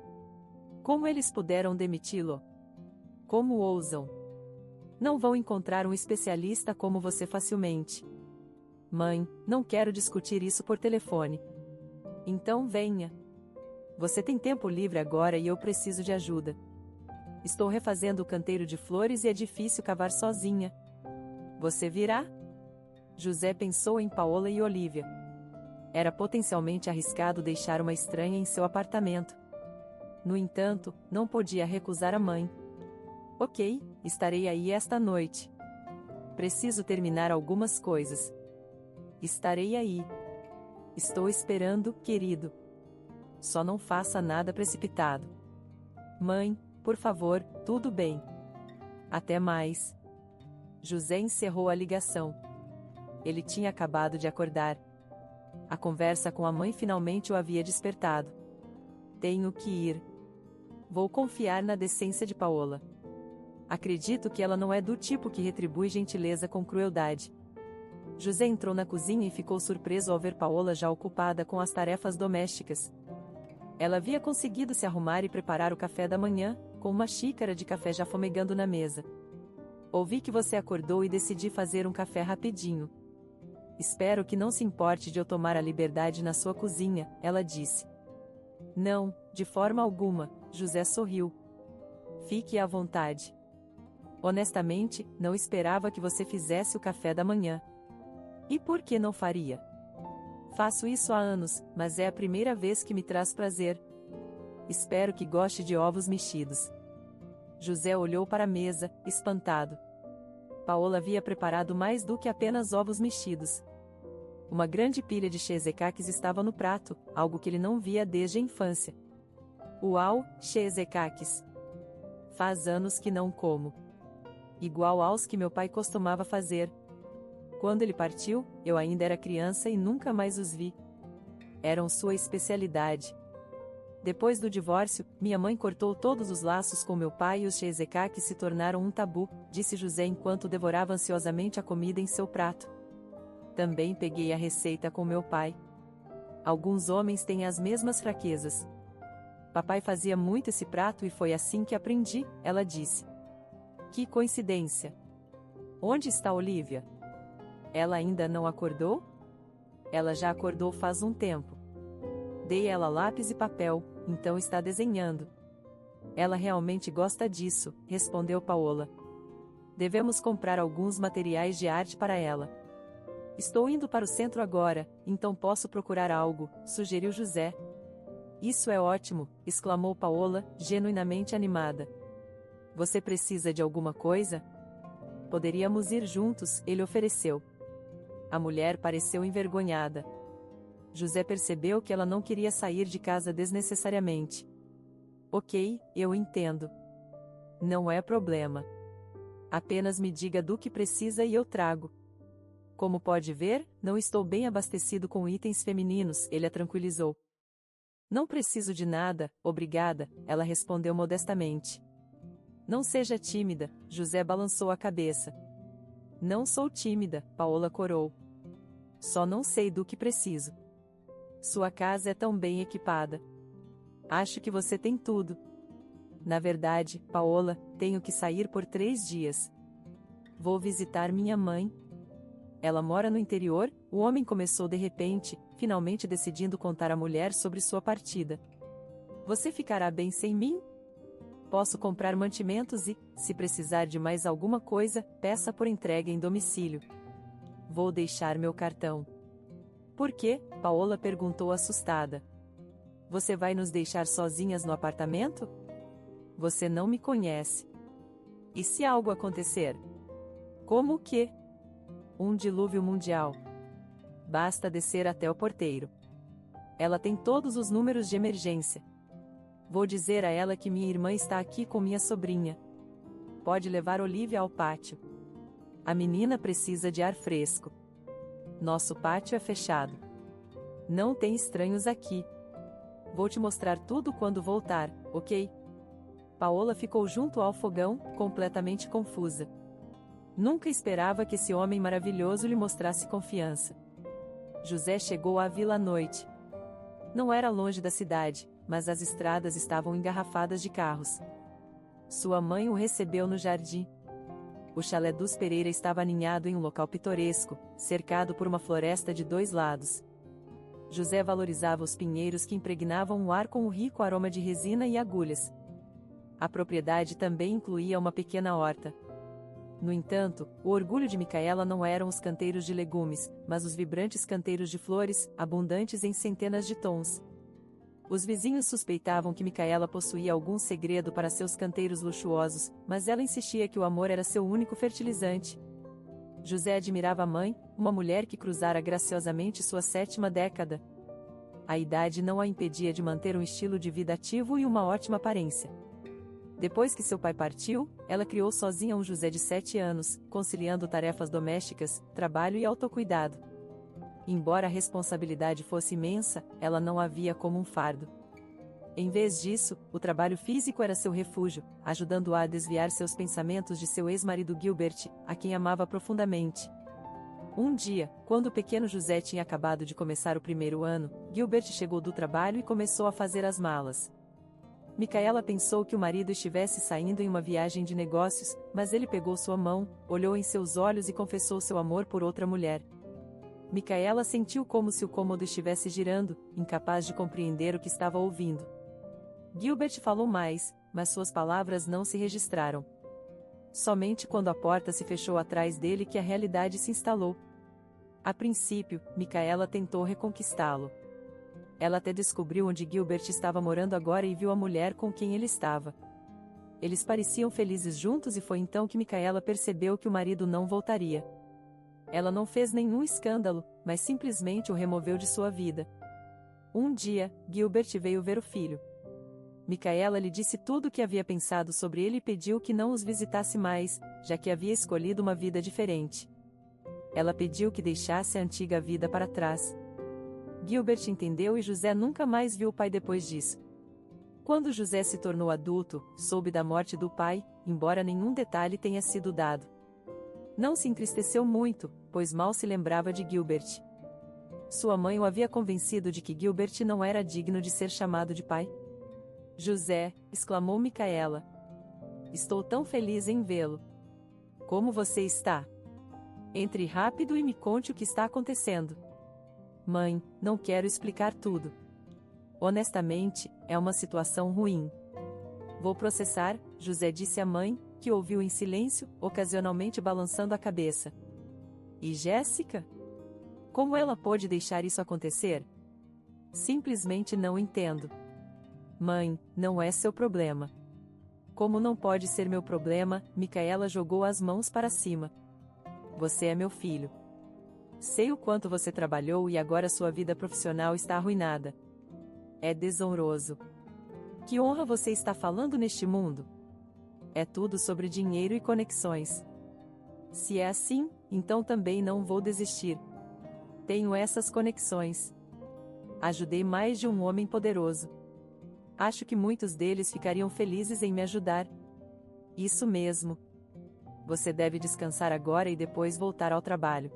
Como eles puderam demiti-lo? Como ousam? Não vão encontrar um especialista como você facilmente. Mãe, não quero discutir isso por telefone. Então venha. Você tem tempo livre agora e eu preciso de ajuda. Estou refazendo o canteiro de flores e é difícil cavar sozinha. Você virá? José pensou em Paola e Olivia. Era potencialmente arriscado deixar uma estranha em seu apartamento. No entanto, não podia recusar a mãe. Ok, estarei aí esta noite. Preciso terminar algumas coisas. Estarei aí. Estou esperando, querido. Só não faça nada precipitado. Mãe, por favor, tudo bem. Até mais. José encerrou a ligação. Ele tinha acabado de acordar. A conversa com a mãe finalmente o havia despertado. Tenho que ir. Vou confiar na decência de Paola. Acredito que ela não é do tipo que retribui gentileza com crueldade. José entrou na cozinha e ficou surpreso ao ver Paola já ocupada com as tarefas domésticas. Ela havia conseguido se arrumar e preparar o café da manhã, com uma xícara de café já fumegando na mesa. Ouvi que você acordou e decidi fazer um café rapidinho. Espero que não se importe de eu tomar a liberdade na sua cozinha, ela disse. Não, de forma alguma, José sorriu. Fique à vontade. Honestamente, não esperava que você fizesse o café da manhã. E por que não faria? Faço isso há anos, mas é a primeira vez que me traz prazer. Espero que goste de ovos mexidos. José olhou para a mesa, espantado. Paola havia preparado mais do que apenas ovos mexidos. Uma grande pilha de cheesecaques estava no prato, algo que ele não via desde a infância. Uau, cheesecaques! Faz anos que não como. Igual aos que meu pai costumava fazer. Quando ele partiu, eu ainda era criança e nunca mais os vi. Eram sua especialidade. Depois do divórcio, minha mãe cortou todos os laços com meu pai e os cheesecaques se tornaram um tabu, disse José enquanto devorava ansiosamente a comida em seu prato. Também peguei a receita com meu pai. Alguns homens têm as mesmas fraquezas. Papai fazia muito esse prato e foi assim que aprendi, ela disse. Que coincidência! Onde está Olivia? Ela ainda não acordou? Ela já acordou faz um tempo. Dei ela lápis e papel, então está desenhando. Ela realmente gosta disso, respondeu Paola. Devemos comprar alguns materiais de arte para ela. Estou indo para o centro agora, então posso procurar algo, sugeriu José. Isso é ótimo, exclamou Paola, genuinamente animada. Você precisa de alguma coisa? Poderíamos ir juntos, ele ofereceu. A mulher pareceu envergonhada. José percebeu que ela não queria sair de casa desnecessariamente. Ok, eu entendo. Não é problema. Apenas me diga do que precisa e eu trago. Como pode ver, não estou bem abastecido com itens femininos, ele a tranquilizou. Não preciso de nada, obrigada, ela respondeu modestamente. Não seja tímida, José balançou a cabeça. Não sou tímida, Paola corou. Só não sei do que preciso. Sua casa é tão bem equipada. Acho que você tem tudo. Na verdade, Paola, tenho que sair por 3 dias. Vou visitar minha mãe. Ela mora no interior, o homem começou de repente, finalmente decidindo contar à mulher sobre sua partida. Você ficará bem sem mim? Posso comprar mantimentos e, se precisar de mais alguma coisa, peça por entrega em domicílio. Vou deixar meu cartão. Por quê? Paola perguntou assustada. Você vai nos deixar sozinhas no apartamento? Você não me conhece. E se algo acontecer? Como o quê? Um dilúvio mundial. Basta descer até o porteiro. Ela tem todos os números de emergência. Vou dizer a ela que minha irmã está aqui com minha sobrinha. Pode levar Olivia ao pátio. A menina precisa de ar fresco. Nosso pátio é fechado. Não tem estranhos aqui. Vou te mostrar tudo quando voltar, ok? Paola ficou junto ao fogão, completamente confusa. Nunca esperava que esse homem maravilhoso lhe mostrasse confiança. José chegou à vila à noite. Não era longe da cidade, mas as estradas estavam engarrafadas de carros. Sua mãe o recebeu no jardim. O chalé dos Pereira estava aninhado em um local pitoresco, cercado por uma floresta de 2 lados. José valorizava os pinheiros que impregnavam o ar com o rico aroma de resina e agulhas. A propriedade também incluía uma pequena horta. No entanto, o orgulho de Micaela não eram os canteiros de legumes, mas os vibrantes canteiros de flores, abundantes em centenas de tons. Os vizinhos suspeitavam que Micaela possuía algum segredo para seus canteiros luxuosos, mas ela insistia que o amor era seu único fertilizante. José admirava a mãe, uma mulher que cruzara graciosamente sua 7ª década. A idade não a impedia de manter um estilo de vida ativo e uma ótima aparência. Depois que seu pai partiu, ela criou sozinha um José de 7 anos, conciliando tarefas domésticas, trabalho e autocuidado. Embora a responsabilidade fosse imensa, ela não a via como um fardo. Em vez disso, o trabalho físico era seu refúgio, ajudando-a a desviar seus pensamentos de seu ex-marido Gilbert, a quem amava profundamente. Um dia, quando o pequeno José tinha acabado de começar o 1º ano, Gilbert chegou do trabalho e começou a fazer as malas. Micaela pensou que o marido estivesse saindo em uma viagem de negócios, mas ele pegou sua mão, olhou em seus olhos e confessou seu amor por outra mulher. Micaela sentiu como se o cômodo estivesse girando, incapaz de compreender o que estava ouvindo. Gilbert falou mais, mas suas palavras não se registraram. Somente quando a porta se fechou atrás dele que a realidade se instalou. A princípio, Micaela tentou reconquistá-lo. Ela até descobriu onde Gilbert estava morando agora e viu a mulher com quem ele estava. Eles pareciam felizes juntos e foi então que Micaela percebeu que o marido não voltaria. Ela não fez nenhum escândalo, mas simplesmente o removeu de sua vida. Um dia, Gilbert veio ver o filho. Micaela lhe disse tudo o que havia pensado sobre ele e pediu que não os visitasse mais, já que havia escolhido uma vida diferente. Ela pediu que deixasse a antiga vida para trás. Gilbert entendeu e José nunca mais viu o pai depois disso. Quando José se tornou adulto, soube da morte do pai, embora nenhum detalhe tenha sido dado. Não se entristeceu muito, pois mal se lembrava de Gilbert. Sua mãe o havia convencido de que Gilbert não era digno de ser chamado de pai. José, exclamou Micaela. Estou tão feliz em vê-lo. Como você está? Entre rápido e me conte o que está acontecendo. Mãe, não quero explicar tudo. Honestamente, é uma situação ruim. Vou processar, José disse à mãe, que ouviu em silêncio, ocasionalmente balançando a cabeça. E Jéssica? Como ela pôde deixar isso acontecer? Simplesmente não entendo. Mãe, não é seu problema. Como não pode ser meu problema? Micaela jogou as mãos para cima. Você é meu filho. Sei o quanto você trabalhou e agora sua vida profissional está arruinada. É desonroso. Que honra você está falando neste mundo? É tudo sobre dinheiro e conexões. Se é assim, então também não vou desistir. Tenho essas conexões. Ajudei mais de um homem poderoso. Acho que muitos deles ficariam felizes em me ajudar. Isso mesmo. Você deve descansar agora e depois voltar ao trabalho.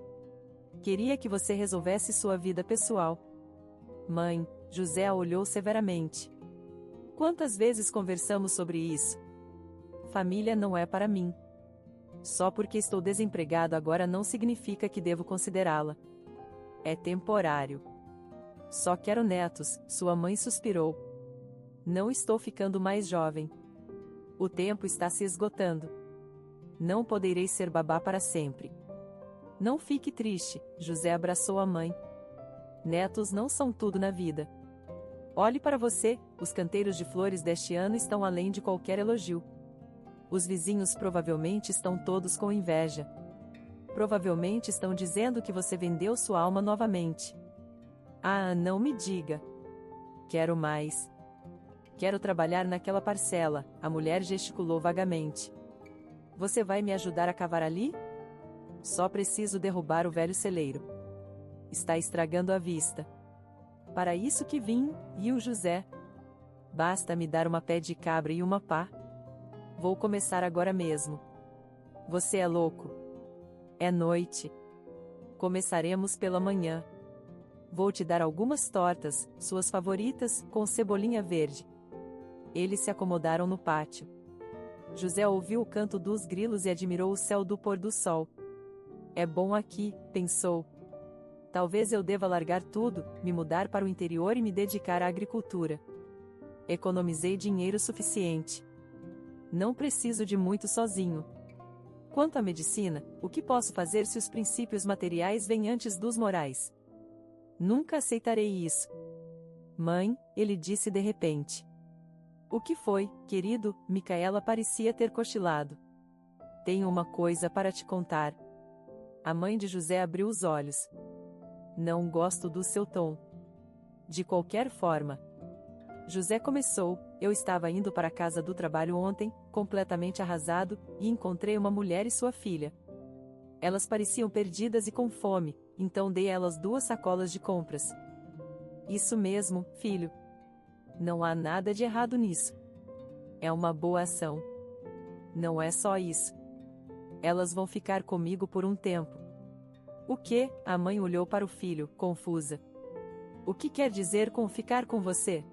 Queria que você resolvesse sua vida pessoal. Mãe, José a olhou severamente. Quantas vezes conversamos sobre isso? Família não é para mim. Só porque estou desempregado agora não significa que devo considerá-la. É temporário. Só quero netos, sua mãe suspirou. Não estou ficando mais jovem. O tempo está se esgotando. Não poderei ser babá para sempre. Não fique triste, José abraçou a mãe. Netos não são tudo na vida. Olhe para você, os canteiros de flores deste ano estão além de qualquer elogio. Os vizinhos provavelmente estão todos com inveja. Provavelmente estão dizendo que você vendeu sua alma novamente. Ah, não me diga. Quero mais. Quero trabalhar naquela parcela, a mulher gesticulou vagamente. Você vai me ajudar a cavar ali? Só preciso derrubar o velho celeiro. Está estragando a vista. Para isso que vim, riu José. Basta me dar uma pé de cabra e uma pá. Vou começar agora mesmo. Você é louco. É noite. Começaremos pela manhã. Vou te dar algumas tortas, suas favoritas, com cebolinha verde. Eles se acomodaram no pátio. José ouviu o canto dos grilos e admirou o céu do pôr do sol. É bom aqui, pensou. Talvez eu deva largar tudo, me mudar para o interior e me dedicar à agricultura. Economizei dinheiro suficiente. Não preciso de muito sozinho. Quanto à medicina, o que posso fazer se os princípios materiais vêm antes dos morais? Nunca aceitarei isso. Mãe, ele disse de repente. O que foi, querido? Micaela parecia ter cochilado. Tenho uma coisa para te contar. A mãe de José abriu os olhos. Não gosto do seu tom. De qualquer forma. José começou, eu estava indo para a casa do trabalho ontem, completamente arrasado, e encontrei uma mulher e sua filha. Elas pareciam perdidas e com fome, então dei a elas 2 sacolas de compras. Isso mesmo, filho. Não há nada de errado nisso. É uma boa ação. Não é só isso. Elas vão ficar comigo por um tempo. O quê? A mãe olhou para o filho, confusa. O que quer dizer com ficar com você?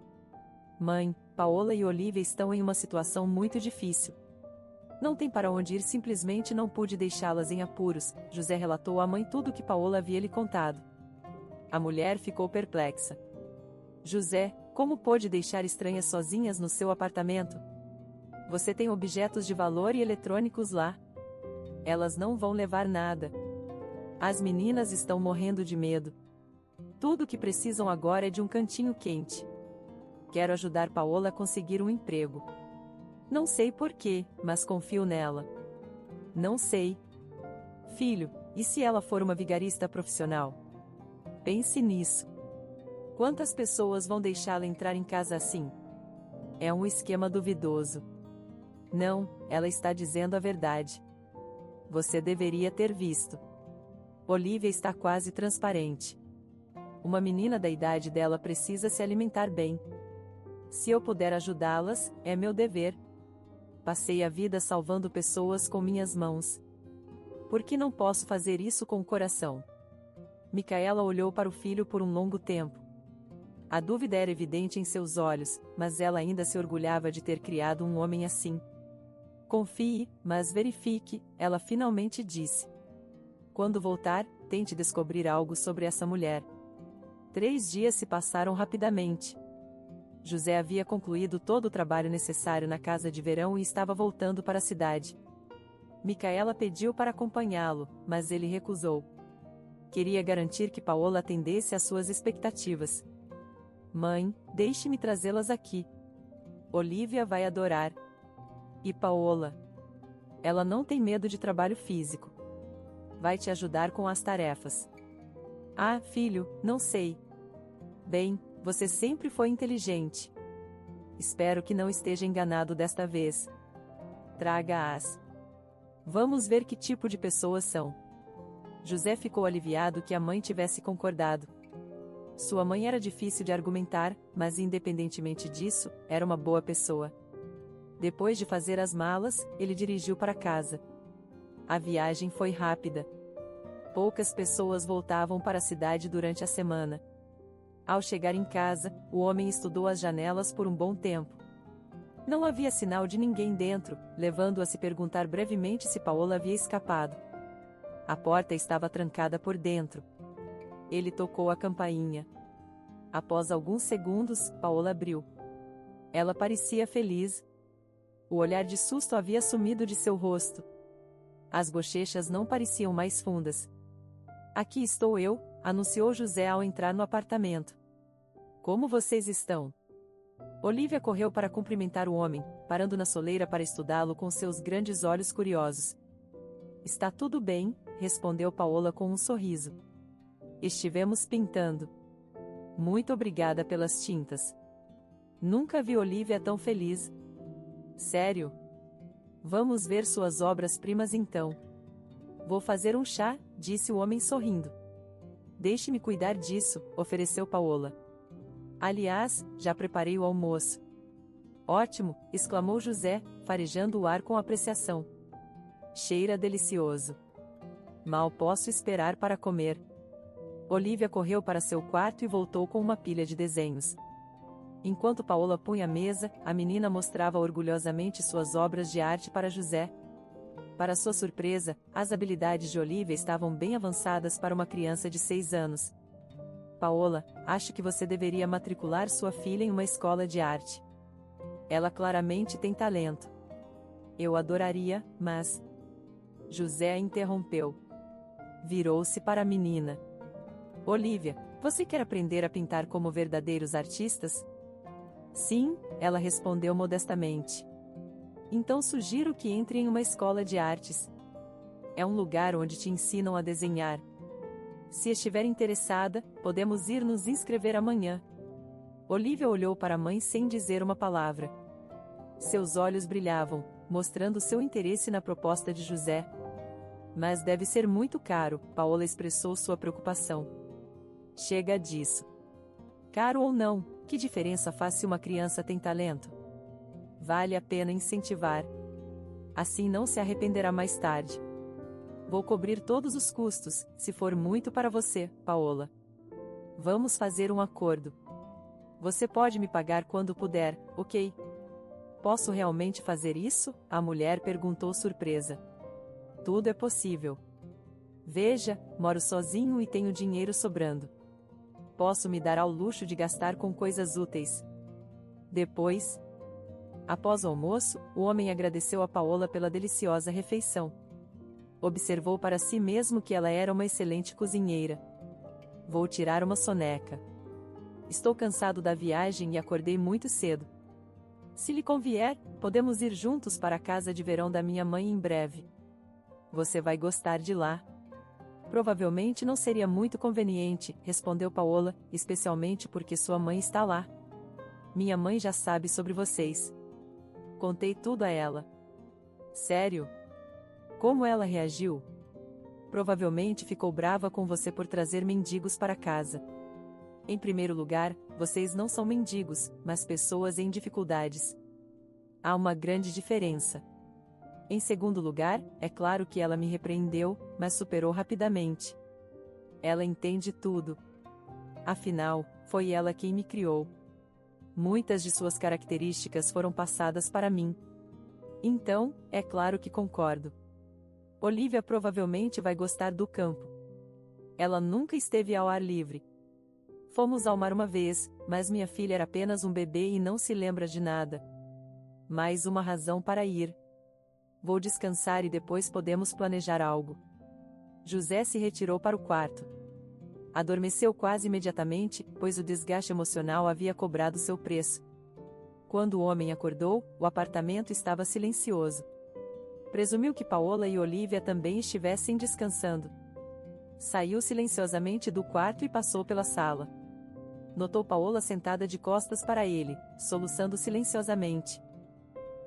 Mãe, Paola e Olivia estão em uma situação muito difícil. Não tem para onde ir, simplesmente não pude deixá-las em apuros. José relatou à mãe tudo o que Paola havia lhe contado. A mulher ficou perplexa. José, como pôde deixar estranhas sozinhas no seu apartamento? Você tem objetos de valor e eletrônicos lá. Elas não vão levar nada. As meninas estão morrendo de medo. Tudo o que precisam agora é de um cantinho quente. Quero ajudar Paola a conseguir um emprego. Não sei porquê, mas confio nela. Não sei. Filho, e se ela for uma vigarista profissional? Pense nisso. Quantas pessoas vão deixá-la entrar em casa assim? É um esquema duvidoso. Não, ela está dizendo a verdade. Você deveria ter visto. Olivia está quase transparente. Uma menina da idade dela precisa se alimentar bem. Se eu puder ajudá-las, é meu dever. Passei a vida salvando pessoas com minhas mãos. Por que não posso fazer isso com o coração? Micaela olhou para o filho por um longo tempo. A dúvida era evidente em seus olhos, mas ela ainda se orgulhava de ter criado um homem assim. Confie, mas verifique, ela finalmente disse. Quando voltar, tente descobrir algo sobre essa mulher. 3 dias se passaram rapidamente. José havia concluído todo o trabalho necessário na casa de verão e estava voltando para a cidade. Micaela pediu para acompanhá-lo, mas ele recusou. Queria garantir que Paola atendesse às suas expectativas. Mãe, deixe-me trazê-las aqui. Olivia vai adorar. E Paola? Ela não tem medo de trabalho físico. Vai te ajudar com as tarefas. Ah, filho, não sei. Bem, você sempre foi inteligente. Espero que não esteja enganado desta vez. Traga-as. Vamos ver que tipo de pessoas são. José ficou aliviado que a mãe tivesse concordado. Sua mãe era difícil de argumentar, mas independentemente disso, era uma boa pessoa. Depois de fazer as malas, ele dirigiu para casa. A viagem foi rápida. Poucas pessoas voltavam para a cidade durante a semana. Ao chegar em casa, o homem estudou as janelas por um bom tempo. Não havia sinal de ninguém dentro, levando-o a se perguntar brevemente se Paola havia escapado. A porta estava trancada por dentro. Ele tocou a campainha. Após alguns segundos, Paola abriu. Ela parecia feliz. O olhar de susto havia sumido de seu rosto. As bochechas não pareciam mais fundas. Aqui estou eu, anunciou José ao entrar no apartamento. Como vocês estão? Olivia correu para cumprimentar o homem, parando na soleira para estudá-lo com seus grandes olhos curiosos. Está tudo bem, respondeu Paola com um sorriso. Estivemos pintando. Muito obrigada pelas tintas. Nunca vi Olivia tão feliz. Sério? Vamos ver suas obras-primas então. Vou fazer um chá, disse o homem sorrindo. Deixe-me cuidar disso, ofereceu Paola. Aliás, já preparei o almoço. Ótimo, exclamou José, farejando o ar com apreciação. Cheira delicioso. Mal posso esperar para comer. Olivia correu para seu quarto e voltou com uma pilha de desenhos. Enquanto Paola punha a mesa, a menina mostrava orgulhosamente suas obras de arte para José. Para sua surpresa, as habilidades de Olivia estavam bem avançadas para uma criança de 6 anos. Paola, acho que você deveria matricular sua filha em uma escola de arte. Ela claramente tem talento. Eu adoraria, mas... José a interrompeu. Virou-se para a menina. Olivia, você quer aprender a pintar como verdadeiros artistas? Sim, ela respondeu modestamente. Então sugiro que entre em uma escola de artes. É um lugar onde te ensinam a desenhar. Se estiver interessada, podemos ir nos inscrever amanhã. Olivia olhou para a mãe sem dizer uma palavra. Seus olhos brilhavam, mostrando seu interesse na proposta de José. Mas deve ser muito caro, Paola expressou sua preocupação. Chega disso. Caro ou não, que diferença faz se uma criança tem talento? Vale a pena incentivar. Assim não se arrependerá mais tarde. Vou cobrir todos os custos, se for muito para você, Paola. Vamos fazer um acordo. Você pode me pagar quando puder, ok? Posso realmente fazer isso? A mulher perguntou surpresa. Tudo é possível. Veja, moro sozinho e tenho dinheiro sobrando. Posso me dar ao luxo de gastar com coisas úteis. Depois, após o almoço, o homem agradeceu a Paola pela deliciosa refeição. Observou para si mesmo que ela era uma excelente cozinheira. Vou tirar uma soneca. Estou cansado da viagem e acordei muito cedo. Se lhe convier, podemos ir juntos para a casa de verão da minha mãe em breve. Você vai gostar de lá. Provavelmente não seria muito conveniente, respondeu Paola, especialmente porque sua mãe está lá. Minha mãe já sabe sobre vocês. Contei tudo a ela. Sério? Como ela reagiu? Provavelmente ficou brava com você por trazer mendigos para casa. Em primeiro lugar, vocês não são mendigos, mas pessoas em dificuldades. Há uma grande diferença. Em segundo lugar, é claro que ela me repreendeu, mas superou rapidamente. Ela entende tudo. Afinal, foi ela quem me criou. Muitas de suas características foram passadas para mim. Então, é claro que concordo. Olivia provavelmente vai gostar do campo. Ela nunca esteve ao ar livre. Fomos ao mar uma vez, mas minha filha era apenas um bebê e não se lembra de nada. Mais uma razão para ir. Vou descansar e depois podemos planejar algo. José se retirou para o quarto. Adormeceu quase imediatamente, pois o desgaste emocional havia cobrado seu preço. Quando o homem acordou, o apartamento estava silencioso. Presumiu que Paola e Olivia também estivessem descansando. Saiu silenciosamente do quarto e passou pela sala. Notou Paola sentada de costas para ele, soluçando silenciosamente.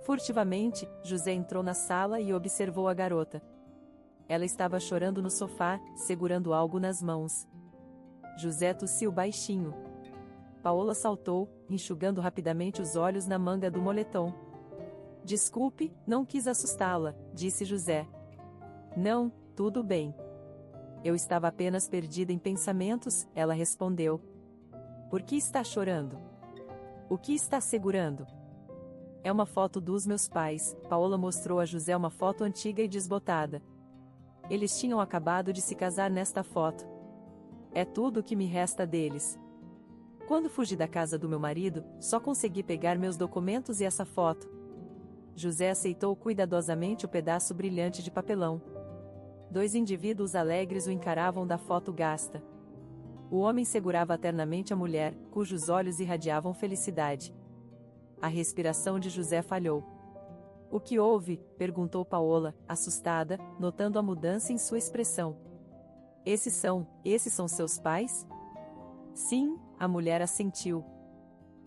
Furtivamente, José entrou na sala e observou a garota. Ela estava chorando no sofá, segurando algo nas mãos. José tossiu baixinho. Paola saltou, enxugando rapidamente os olhos na manga do moletom. Desculpe, não quis assustá-la, disse José. Não, tudo bem. Eu estava apenas perdida em pensamentos, ela respondeu. Por que está chorando? O que está segurando? É uma foto dos meus pais. Paola mostrou a José uma foto antiga e desbotada. Eles tinham acabado de se casar nesta foto. É tudo o que me resta deles. Quando fugi da casa do meu marido, só consegui pegar meus documentos e essa foto. José aceitou cuidadosamente o pedaço brilhante de papelão. Dois indivíduos alegres o encaravam da foto gasta. O homem segurava ternamente a mulher, cujos olhos irradiavam felicidade. A respiração de José falhou. O que houve? Perguntou Paola, assustada, notando a mudança em sua expressão. Esses são seus pais? Sim, a mulher assentiu.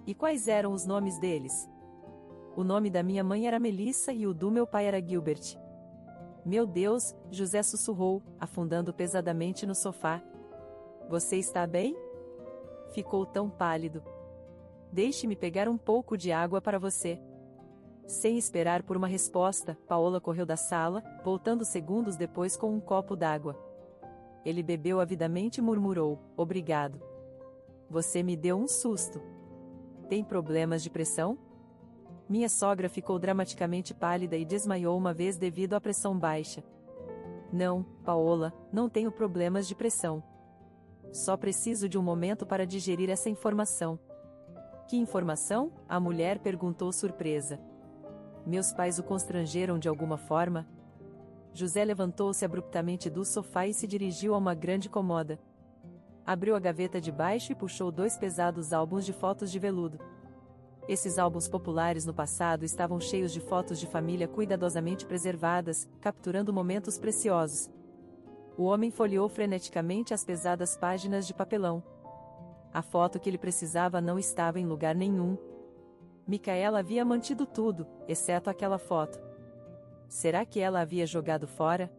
E quais eram os nomes deles? O nome da minha mãe era Melissa e o do meu pai era Gilbert. Meu Deus, José sussurrou, afundando pesadamente no sofá. Você está bem? Ficou tão pálido. Deixe-me pegar um pouco de água para você. Sem esperar por uma resposta, Paola correu da sala, voltando segundos depois com um copo d'água. Ele bebeu avidamente e murmurou, obrigado. Você me deu um susto. Tem problemas de pressão? Minha sogra ficou dramaticamente pálida e desmaiou uma vez devido à pressão baixa. Não, Paola, não tenho problemas de pressão. Só preciso de um momento para digerir essa informação. Que informação? A mulher perguntou surpresa. Meus pais o constrangeram de alguma forma? José levantou-se abruptamente do sofá e se dirigiu a uma grande cômoda. Abriu a gaveta de baixo e puxou dois pesados álbuns de fotos de veludo. Esses álbuns populares no passado estavam cheios de fotos de família cuidadosamente preservadas, capturando momentos preciosos. O homem folheou freneticamente as pesadas páginas de papelão. A foto que ele precisava não estava em lugar nenhum. Micaela havia mantido tudo, exceto aquela foto. Será que ela havia jogado fora?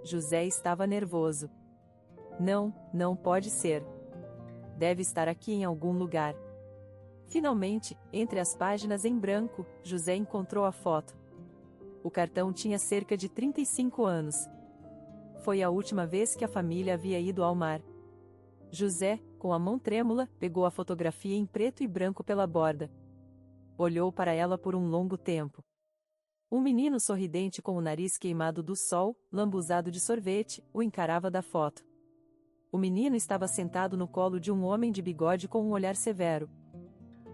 José estava nervoso. Não, não pode ser. Deve estar aqui em algum lugar. Finalmente, entre as páginas em branco, José encontrou a foto. O cartão tinha cerca de 35 anos. Foi a última vez que a família havia ido ao mar. José, com a mão trêmula, pegou a fotografia em preto e branco pela borda. Olhou para ela por um longo tempo. Um menino sorridente com o nariz queimado do sol, lambuzado de sorvete, o encarava da foto. O menino estava sentado no colo de um homem de bigode com um olhar severo.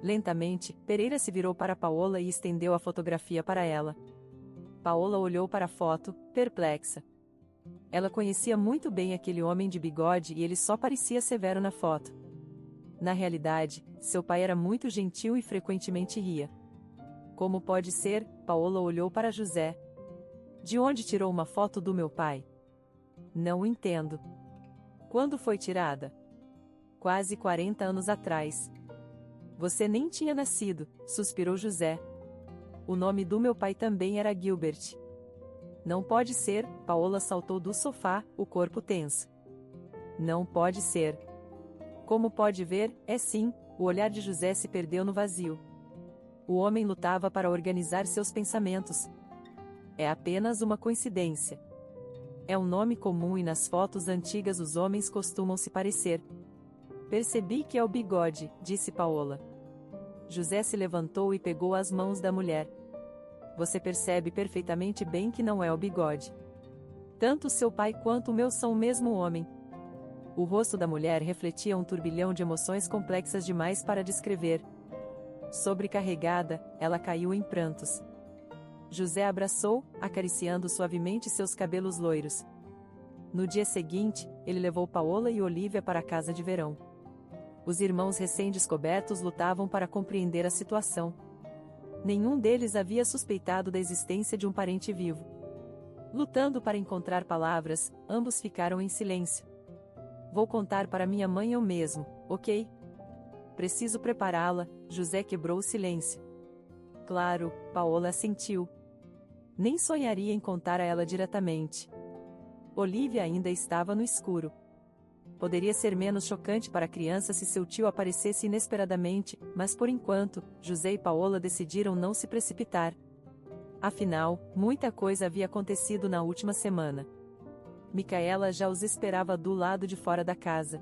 Lentamente, Pereira se virou para Paola e estendeu a fotografia para ela. Paola olhou para a foto, perplexa. Ela conhecia muito bem aquele homem de bigode e ele só parecia severo na foto. Na realidade, seu pai era muito gentil e frequentemente ria. Como pode ser? Paola olhou para José. De onde tirou uma foto do meu pai? Não entendo. Quando foi tirada? Quase 40 anos atrás. Você nem tinha nascido, suspirou José. O nome do meu pai também era Gilbert. Não pode ser, Paola saltou do sofá, o corpo tenso. Não pode ser. Como pode ver, é sim, o olhar de José se perdeu no vazio. O homem lutava para organizar seus pensamentos. É apenas uma coincidência. É um nome comum e nas fotos antigas os homens costumam se parecer. Percebi que é o bigode, disse Paola. José se levantou e pegou as mãos da mulher. Você percebe perfeitamente bem que não é o bigode. Tanto seu pai quanto o meu são o mesmo homem. O rosto da mulher refletia um turbilhão de emoções complexas demais para descrever. Sobrecarregada, ela caiu em prantos. José abraçou, acariciando suavemente seus cabelos loiros. No dia seguinte, ele levou Paola e Olívia para a casa de verão. Os irmãos recém-descobertos lutavam para compreender a situação. Nenhum deles havia suspeitado da existência de um parente vivo. Lutando para encontrar palavras, ambos ficaram em silêncio. Vou contar para minha mãe eu mesmo, ok? Preciso prepará-la, José quebrou o silêncio. Claro, Paola assentiu. Nem sonharia em contar a ela diretamente. Olívia ainda estava no escuro. Poderia ser menos chocante para a criança se seu tio aparecesse inesperadamente, mas por enquanto, José e Paola decidiram não se precipitar. Afinal, muita coisa havia acontecido na última semana. Micaela já os esperava do lado de fora da casa.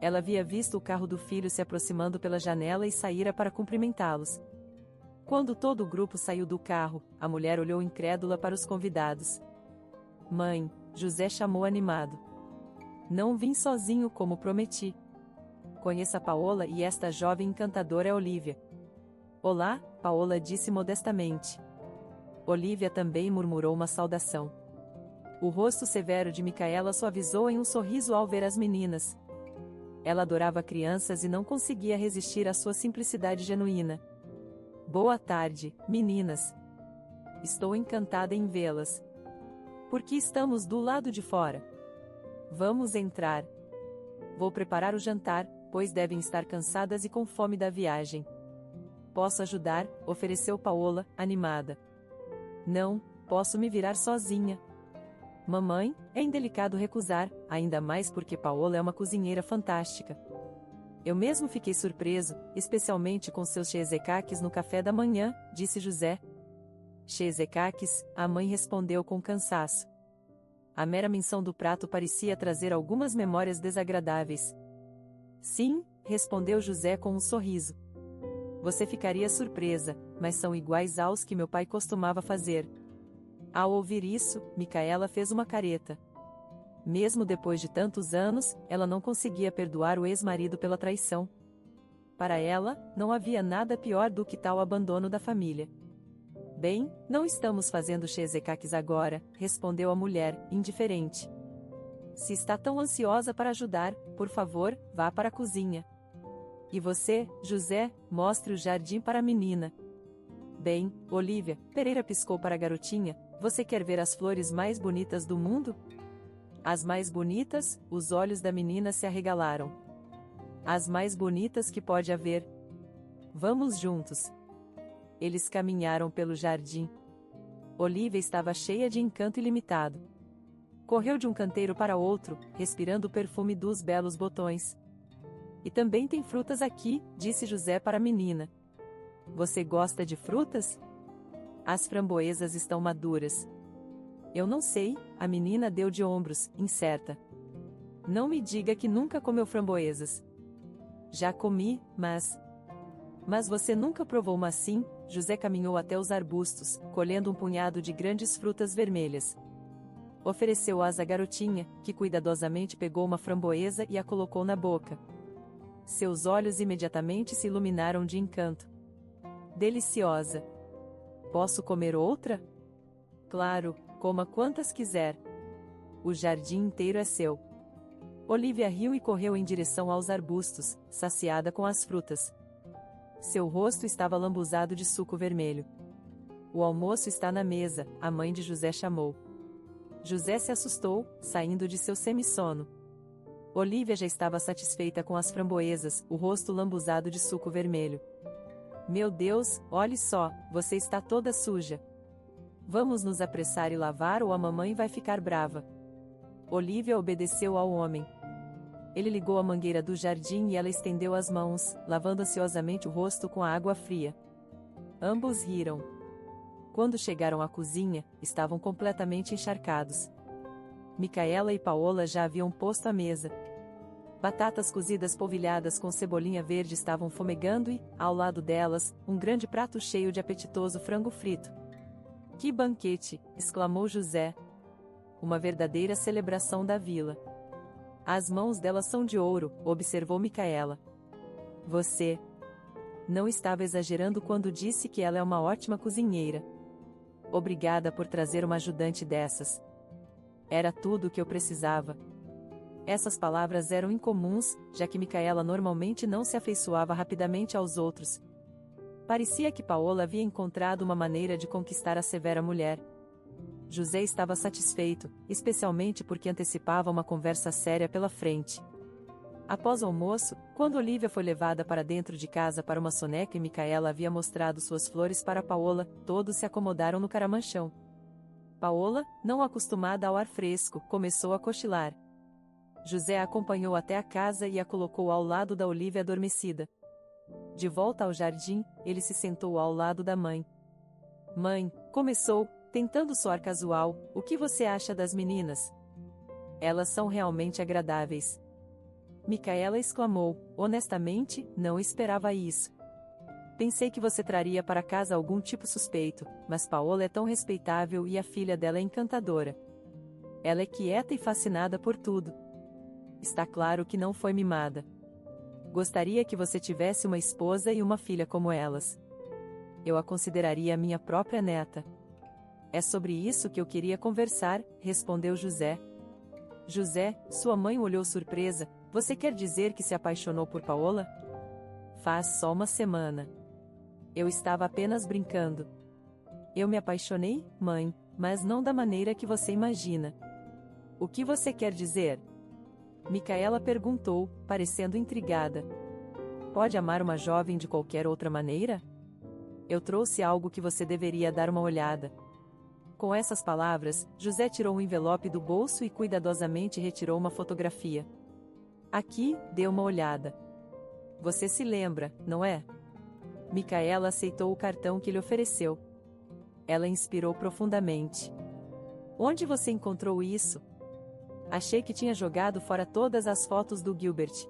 Ela havia visto o carro do filho se aproximando pela janela e saíra para cumprimentá-los. Quando todo o grupo saiu do carro, a mulher olhou incrédula para os convidados. Mãe, José chamou animado. Não vim sozinho como prometi. Conheça Paola e esta jovem encantadora é Olívia. Olá, Paola disse modestamente. Olívia também murmurou uma saudação. O rosto severo de Micaela suavizou em um sorriso ao ver as meninas. Ela adorava crianças e não conseguia resistir à sua simplicidade genuína. Boa tarde, meninas. Estou encantada em vê-las. Por que estamos do lado de fora? Vamos entrar. Vou preparar o jantar, pois devem estar cansadas e com fome da viagem. Posso ajudar? Ofereceu Paola, animada. Não, posso me virar sozinha. Mamãe, é indelicado recusar, ainda mais porque Paola é uma cozinheira fantástica. Eu mesmo fiquei surpreso, especialmente com seus cheesecaques no café da manhã, disse José. Cheesecaques, a mãe respondeu com cansaço. A mera menção do prato parecia trazer algumas memórias desagradáveis. Sim, respondeu José com um sorriso. Você ficaria surpresa, mas são iguais aos que meu pai costumava fazer. Ao ouvir isso, Micaela fez uma careta. Mesmo depois de tantos anos, ela não conseguia perdoar o ex-marido pela traição. Para ela, não havia nada pior do que tal abandono da família. Bem, não estamos fazendo cheesecaques agora, respondeu a mulher, indiferente. Se está tão ansiosa para ajudar, por favor, vá para a cozinha. E você, José, mostre o jardim para a menina. Bem, Olívia, Pereira piscou para a garotinha, você quer ver as flores mais bonitas do mundo? As mais bonitas, os olhos da menina se arregalaram. As mais bonitas que pode haver. Vamos juntos. Eles caminharam pelo jardim. Olívia estava cheia de encanto ilimitado. Correu de um canteiro para outro, respirando o perfume dos belos botões. E também tem frutas aqui, disse José para a menina. Você gosta de frutas? As framboesas estão maduras. Eu não sei, a menina deu de ombros, incerta. Não me diga que nunca comeu framboesas. Já comi, mas... Mas você nunca provou uma assim? José caminhou até os arbustos, colhendo um punhado de grandes frutas vermelhas. Ofereceu-as à garotinha, que cuidadosamente pegou uma framboesa e a colocou na boca. Seus olhos imediatamente se iluminaram de encanto. Deliciosa! Posso comer outra? Claro, coma quantas quiser. O jardim inteiro é seu. Olívia riu e correu em direção aos arbustos, saciada com as frutas. Seu rosto estava lambuzado de suco vermelho. O almoço está na mesa, a mãe de José chamou. José se assustou, saindo de seu semissono. Olívia já estava satisfeita com as framboesas, o rosto lambuzado de suco vermelho. Meu Deus, olhe só, você está toda suja. Vamos nos apressar e lavar ou a mamãe vai ficar brava. Olívia obedeceu ao homem. Ele ligou a mangueira do jardim e ela estendeu as mãos, lavando ansiosamente o rosto com a água fria. Ambos riram. Quando chegaram à cozinha, estavam completamente encharcados. Micaela e Paola já haviam posto a mesa. Batatas cozidas polvilhadas com cebolinha verde estavam fumegando e, ao lado delas, um grande prato cheio de apetitoso frango frito. Que banquete! Exclamou José. Uma verdadeira celebração da vila. As mãos dela são de ouro, observou Micaela. Você não estava exagerando quando disse que ela é uma ótima cozinheira. Obrigada por trazer uma ajudante dessas. Era tudo o que eu precisava. Essas palavras eram incomuns, já que Micaela normalmente não se afeiçoava rapidamente aos outros. Parecia que Paola havia encontrado uma maneira de conquistar a severa mulher. José estava satisfeito, especialmente porque antecipava uma conversa séria pela frente. Após o almoço, quando Olivia foi levada para dentro de casa para uma soneca e Micaela havia mostrado suas flores para Paola, todos se acomodaram no caramanchão. Paola, não acostumada ao ar fresco, começou a cochilar. José a acompanhou até a casa e a colocou ao lado da Olivia adormecida. De volta ao jardim, ele se sentou ao lado da mãe. Mãe, começou, tentando soar casual, o que você acha das meninas? Elas são realmente agradáveis. Micaela exclamou, honestamente, não esperava isso. Pensei que você traria para casa algum tipo suspeito, mas Paola é tão respeitável e a filha dela é encantadora. Ela é quieta e fascinada por tudo. Está claro que não foi mimada. Gostaria que você tivesse uma esposa e uma filha como elas. Eu a consideraria minha própria neta. É sobre isso que eu queria conversar, respondeu José. José, sua mãe olhou surpresa, você quer dizer que se apaixonou por Paola? Faz só uma semana. Eu estava apenas brincando. Eu me apaixonei, mãe, mas não da maneira que você imagina. O que você quer dizer? Micaela perguntou, parecendo intrigada. Pode amar uma jovem de qualquer outra maneira? Eu trouxe algo que você deveria dar uma olhada. Com essas palavras, José tirou um envelope do bolso e cuidadosamente retirou uma fotografia. Aqui, dê uma olhada. Você se lembra, não é? Micaela aceitou o cartão que lhe ofereceu. Ela inspirou profundamente. Onde você encontrou isso? Achei que tinha jogado fora todas as fotos do Gilbert.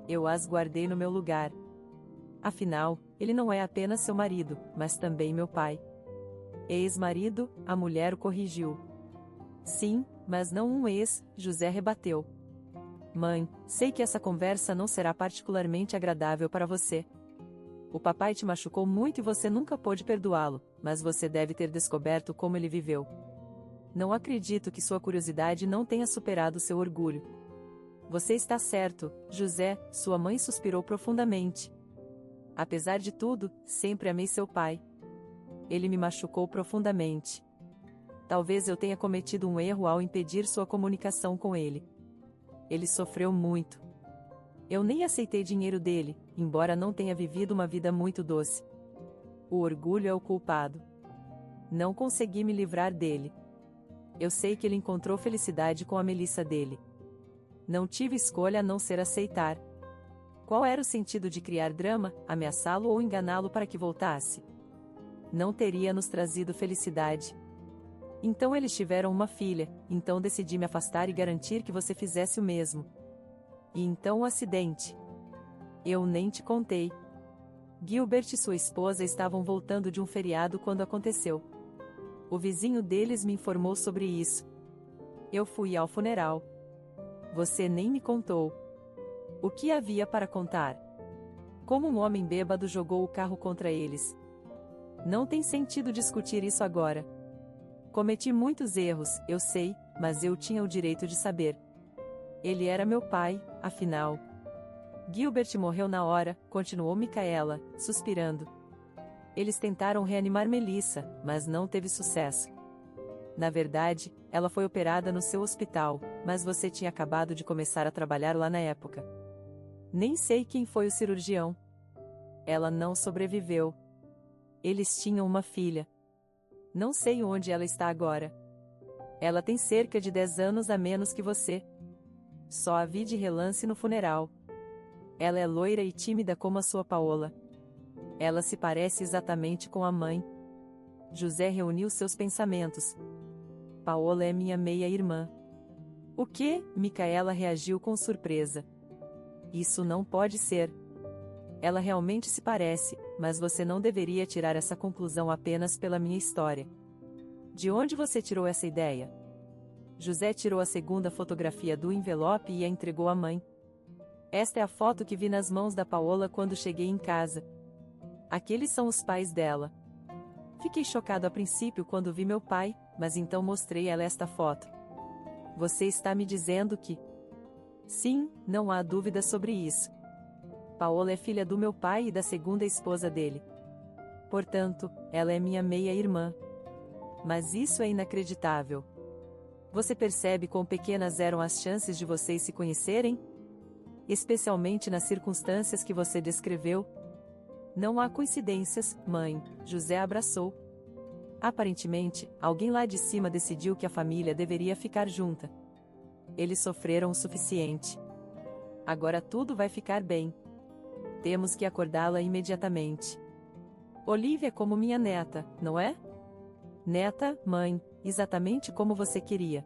Eu as guardei no meu lugar. Afinal, ele não é apenas seu marido, mas também meu pai. Ex-marido, a mulher o corrigiu. Sim, mas não um ex, José rebateu. Mãe, sei que essa conversa não será particularmente agradável para você. O papai te machucou muito e você nunca pôde perdoá-lo, mas você deve ter descoberto como ele viveu. Não acredito que sua curiosidade não tenha superado seu orgulho. Você está certo, José, sua mãe suspirou profundamente. Apesar de tudo, sempre amei seu pai. Ele me machucou profundamente. Talvez eu tenha cometido um erro ao impedir sua comunicação com ele. Ele sofreu muito. Eu nem aceitei dinheiro dele, embora não tenha vivido uma vida muito doce. O orgulho é o culpado. Não consegui me livrar dele. Eu sei que ele encontrou felicidade com a Melissa dele. Não tive escolha a não ser aceitar. Qual era o sentido de criar drama, ameaçá-lo ou enganá-lo para que voltasse? Não teria nos trazido felicidade. Então eles tiveram uma filha, então decidi me afastar e garantir que você fizesse o mesmo. E então o acidente. Eu nem te contei. Gilbert e sua esposa estavam voltando de um feriado quando aconteceu. O vizinho deles me informou sobre isso. Eu fui ao funeral. Você nem me contou. O que havia para contar? Como um homem bêbado jogou o carro contra eles. Não tem sentido discutir isso agora. Cometi muitos erros, eu sei, mas eu tinha o direito de saber. Ele era meu pai, afinal. Gilbert morreu na hora, continuou Micaela, suspirando. Eles tentaram reanimar Melissa, mas não teve sucesso. Na verdade, ela foi operada no seu hospital, mas você tinha acabado de começar a trabalhar lá na época. Nem sei quem foi o cirurgião. Ela não sobreviveu. Eles tinham uma filha. Não sei onde ela está agora. Ela tem cerca de 10 anos a menos que você. Só a vi de relance no funeral. Ela é loira e tímida como a sua Paola. Ela se parece exatamente com a mãe. José reuniu seus pensamentos. Paola é minha meia-irmã. O quê? Micaela reagiu com surpresa. Isso não pode ser. Ela realmente se parece, mas você não deveria tirar essa conclusão apenas pela minha história. De onde você tirou essa ideia? José tirou a segunda fotografia do envelope e a entregou à mãe. Esta é a foto que vi nas mãos da Paola quando cheguei em casa. Aqueles são os pais dela. Fiquei chocado a princípio quando vi meu pai, mas então mostrei ela esta foto. Você está me dizendo que... Sim, não há dúvida sobre isso. Paola é filha do meu pai e da segunda esposa dele. Portanto, ela é minha meia-irmã. Mas isso é inacreditável. Você percebe quão pequenas eram as chances de vocês se conhecerem? Especialmente nas circunstâncias que você descreveu? Não há coincidências, mãe, José abraçou. Aparentemente, alguém lá de cima decidiu que a família deveria ficar junta. Eles sofreram o suficiente. Agora tudo vai ficar bem. Temos que acordá-la imediatamente. Olivia é como minha neta, não é? Neta, mãe, exatamente como você queria.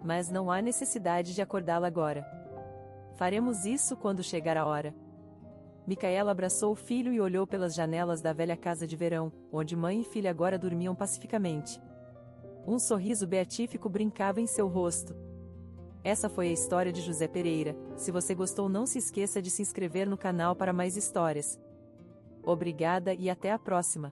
Mas não há necessidade de acordá-la agora. Faremos isso quando chegar a hora. Micaela abraçou o filho e olhou pelas janelas da velha casa de verão, onde mãe e filha agora dormiam pacificamente. Um sorriso beatífico brincava em seu rosto. Essa foi a história de José Pereira. Se você gostou, não se esqueça de se inscrever no canal para mais histórias. Obrigada e até a próxima!